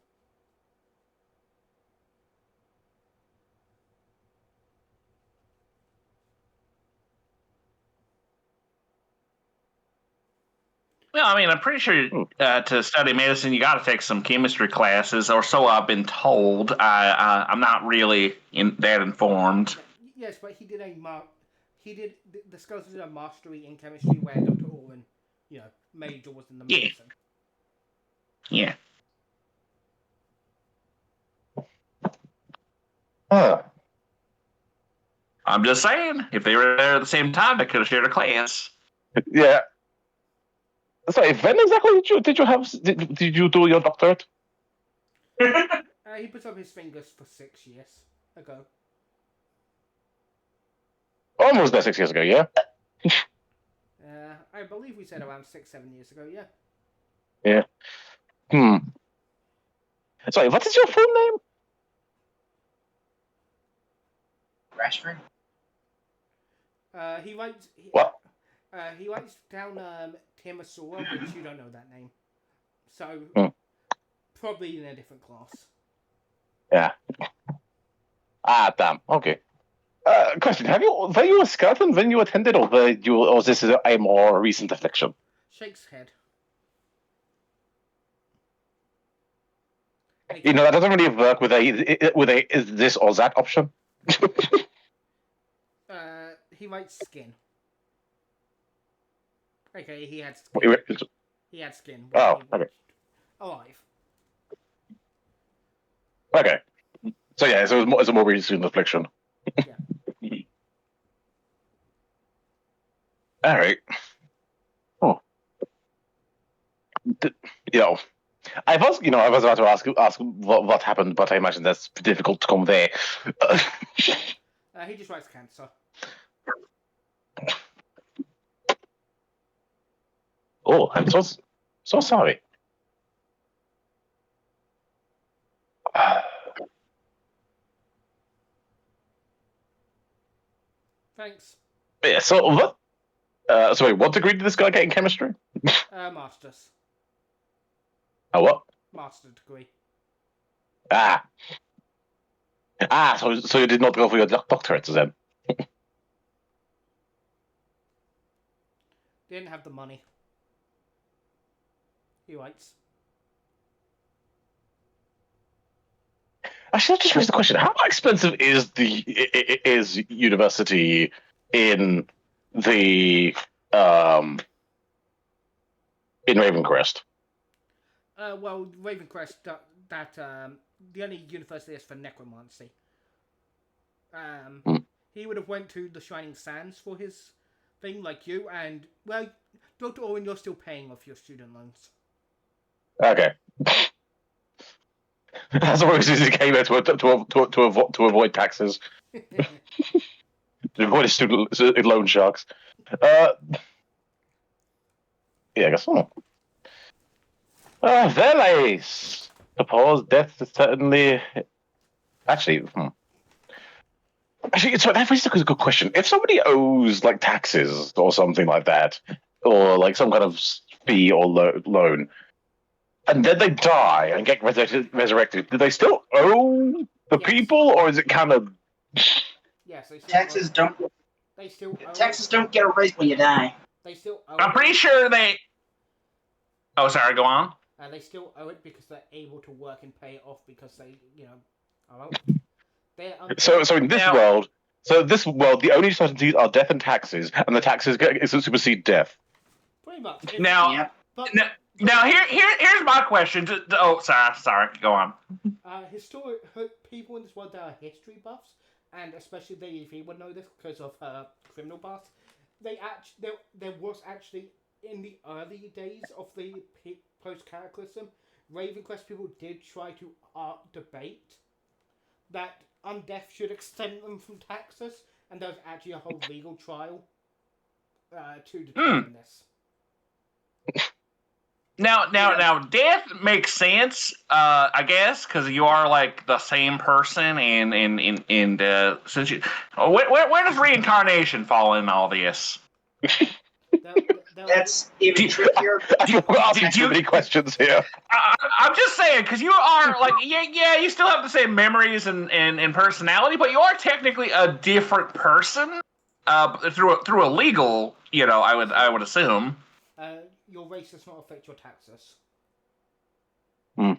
Well, I mean, I'm pretty sure to study medicine, you got to take some chemistry classes, or so I've been told. I'm not really that informed. Yes, but he did the skeleton did a mastery in chemistry where Dr. Owen, major was in the Yeah. medicine. Yeah. Huh. I'm just saying, if they were there at the same time, they could have shared a class. Yeah. Sorry, when exactly did you do your doctorate? He put up his fingers for 6 years ago. Almost there 6 years ago, yeah? I believe we said around 6-7 years ago. Yeah. Yeah. Sorry, what is your full name? Rashford? He writes. What? He writes down Timasura, which you don't know that name. So probably in a different class. Yeah. Damn. Okay. Question: were you a skeleton when you attended, or was this a more recent affliction? Shakes head. You know, that doesn't really work with a is this or that option. He writes skin. Okay, he had skin. He had skin. Oh, okay. Alive. Okay. So yeah, so it's a more recent affliction. Yeah. All right. Oh. You know, I was about to ask what happened, but I imagine that's difficult to convey. He just writes cancer. Oh, I'm so sorry. Thanks. Yeah. So what? Sorry, what degree did this guy get in chemistry? Masters. Oh, what? Master degree. So you did not go for your doctorate then? Didn't have the money. He writes. Actually, I just raised the question: how expensive is university in the in Ravencrest? Well, Ravencrest, the only university is for necromancy. He would have went to the Shining Sands for his thing, like you, and well, Dr. Owen, you're still paying off your student loans. Okay. As always, he came here to avoid taxes, to avoid student loan sharks. Yeah, I guess so. Well, I suppose death is certainly. Actually, so that raises a good question. If somebody owes like taxes or something like that, or like some kind of fee or loan, and then they die and get resurrected, do they still owe the people, or is it kind of? Yes, they still Taxes don't. They still owe Taxes don't get erased when you die. They still owe I'm pretty sure they. Oh, sorry. Go on. They still owe it because they're able to work and pay it off because they, are So in this world, the only certainties are death and taxes, and the taxes supersede death. Pretty much. Now, here's my question. Oh, sorry. Go on. People in this world that are history buffs, and especially the EV would know this because of criminal past. There was actually in the early days of the post-cataclysm, Ravencrest people did try to debate that undeath should extend them from taxes, and there was actually a whole legal trial to determine this. Now, death makes sense, I guess, because you are like the same person, and since you, where does reincarnation fall in all this? That's even trickier. You're asking too many questions here. I'm just saying, because you are like, you still have the same memories and personality, but you are technically a different person through a legal, I would assume. Your race does not affect your taxes. I mean,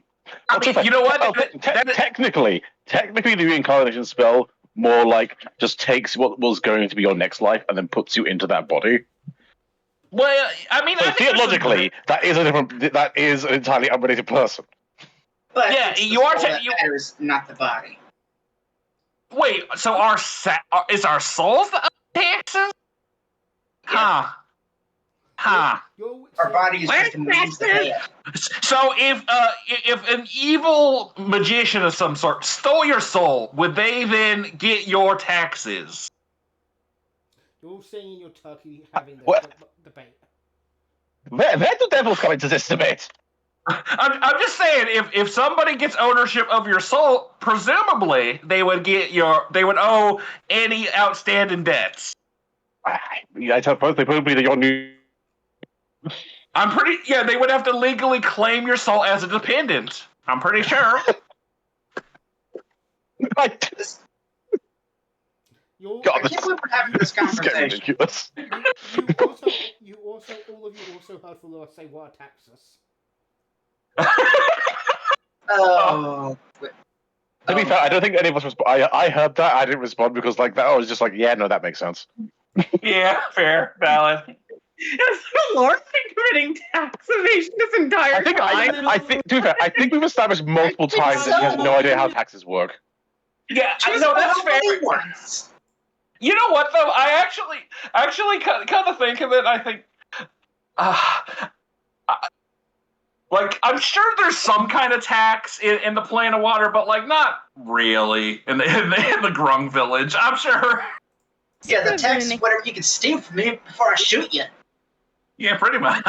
you know what? Technically, the reincarnation spell more like just takes what was going to be your next life and then puts you into that body. Well, I mean, So I think theologically, that is an entirely unrelated person. But Yeah, it's the you are soul ta- that you- matters, not the body. Wait, so is our souls the taxes? Huh. Huh. Our body is just a Where's means to pay it. So if an evil magician of some sort stole your soul, would they then get your taxes? You're all sitting in your turkey having this What? debate. Where do devils come into this debate? I'm just saying, if somebody gets ownership of your soul, presumably they would owe any outstanding debts. I tell both they probably the your new. They would have to legally claim your soul as a dependent. I'm pretty sure. You're, God, I can't believe we're having this This is getting conversation. ridiculous. all of you also heard Flora say what are taxes. Oh. To be fair, I don't think any of us responded. I heard that. I didn't respond because like that. I was just like, yeah, no, that makes sense. Yeah, fair, valid. Has the Lord been committing tax evasion this entire I think to be fair, I think we've established multiple times that she has no idea how taxes work. Yeah, Just no, that's fair. only once. You know what though? I actually kind of think of it. I think, like I'm sure there's some kind of tax in the plane of water, but like not really in the Grung village. I'm sure. Yeah, the tax is whatever you can steal from me before I shoot you. Yeah, pretty much.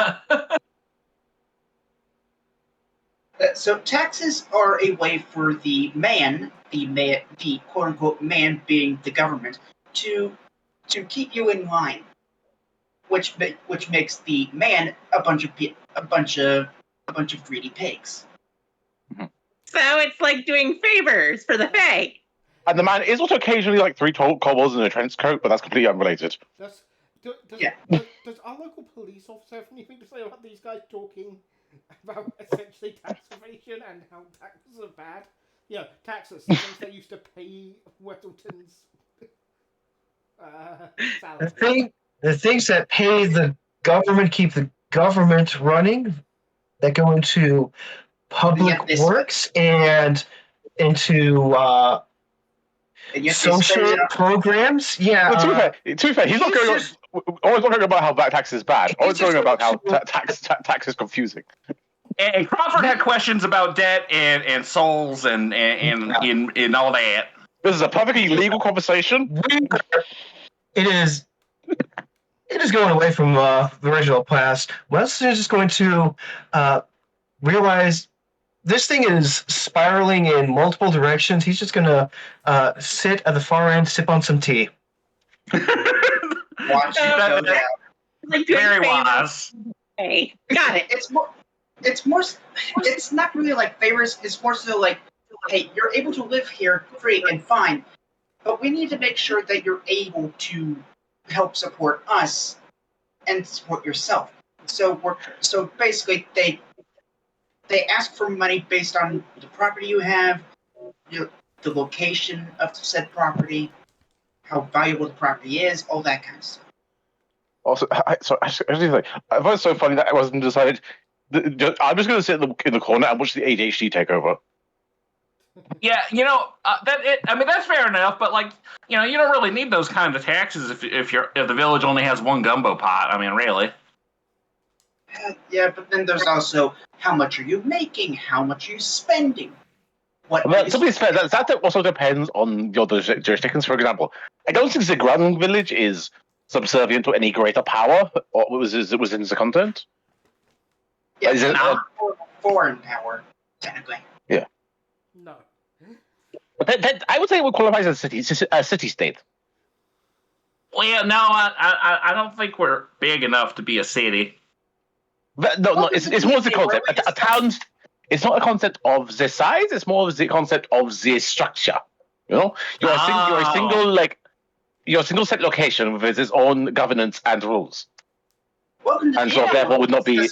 So taxes are a way for the quote unquote man being the government, to keep you in line, which makes the man a bunch of greedy pigs. So it's like doing favors for the Fae. And the man is also occasionally like three kobolds in a trench coat, but that's completely unrelated. Does our local police officer have anything to say about these guys talking about essentially tax evasion and how taxes are bad? Yeah, taxes, the things they used to pay Wettleton's salary. The things that pay the government, keep the government running, that go into public works and into social programs. Yeah. Well, to be fair, he's not going. Always not going about how tax is bad. Always going about how tax is confusing. And Crawford had questions about debt and souls and all that. This is a perfectly legal conversation. It is going away from the original past. Weston is just going to realize this thing is spiraling in multiple directions. He's just going to sit at the far end, sip on some tea. Watch it go down. Like Very wise. Hey, got it. It's not really like favors. It's more so like, hey, you're able to live here free and fine, but we need to make sure that you're able to help support us and support yourself. So basically, they ask for money based on the property you have, the location of said property, how valuable the property is, all that kind of stuff. Also, I thought it was so funny that I wasn't decided. I'm just going to sit in the corner and watch the ADHD take over. Yeah, that's fair enough. But like, you don't really need those kinds of taxes if the village only has one gumbo pot. I mean, really. Yeah, but then there's also how much are you making? How much are you spending? To be fair, that also depends on your jurisdictions. For example, I don't think the Grung village is subservient to any greater power, or was in the continent. Yeah, is it foreign power, technically. Yeah. No. But I would say it would qualify as a city-state. Well, yeah, no, I don't think we're big enough to be a city. But no, it's more the concept. A town. It's not a concept of the size. It's more of the concept of the structure. You're a single set location with its own governance and rules. And so therefore would not be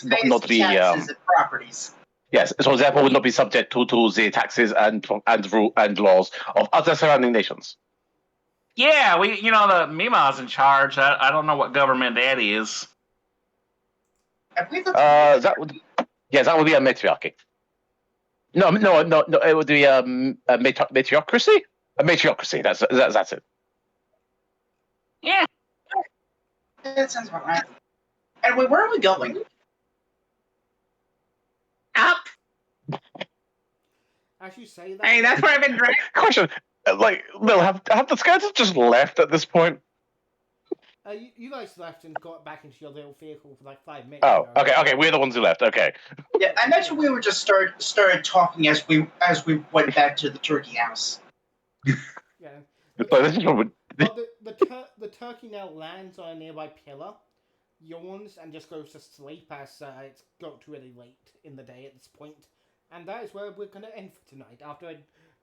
properties. Yes, so therefore would not be subject to the taxes and laws of other surrounding nations. Yeah, the Mima's in charge. I don't know what government that is. I believe that's That would be a matriarchy. No. It would be a matriocracy. A matriocracy. That's it. Yeah. that sounds about right. And where are we going? Up. As you say that, I mean, that's where I've been driving. Question: like, Lil, have the scouts just left at this point? you guys left and got back into your little vehicle for like 5 minutes. Oh, okay. We're the ones who left. Okay. Yeah, I imagine we were just started talking as we went back to the turkey house. Yeah. So this is what would. Well, the turkey now lands on a nearby pillar, yawns, and just goes to sleep as it's got really late in the day at this point. And that is where we're going to end for tonight, after a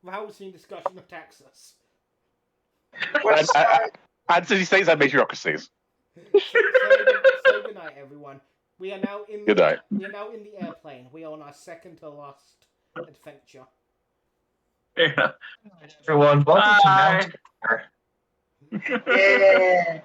rousing discussion of Texas. And city states and matriocracies. So good night, everyone. We are now in Good night. We are now in the airplane. We are on our second to last adventure. Yeah. Everyone, welcome to Bye. Mount. Yeah.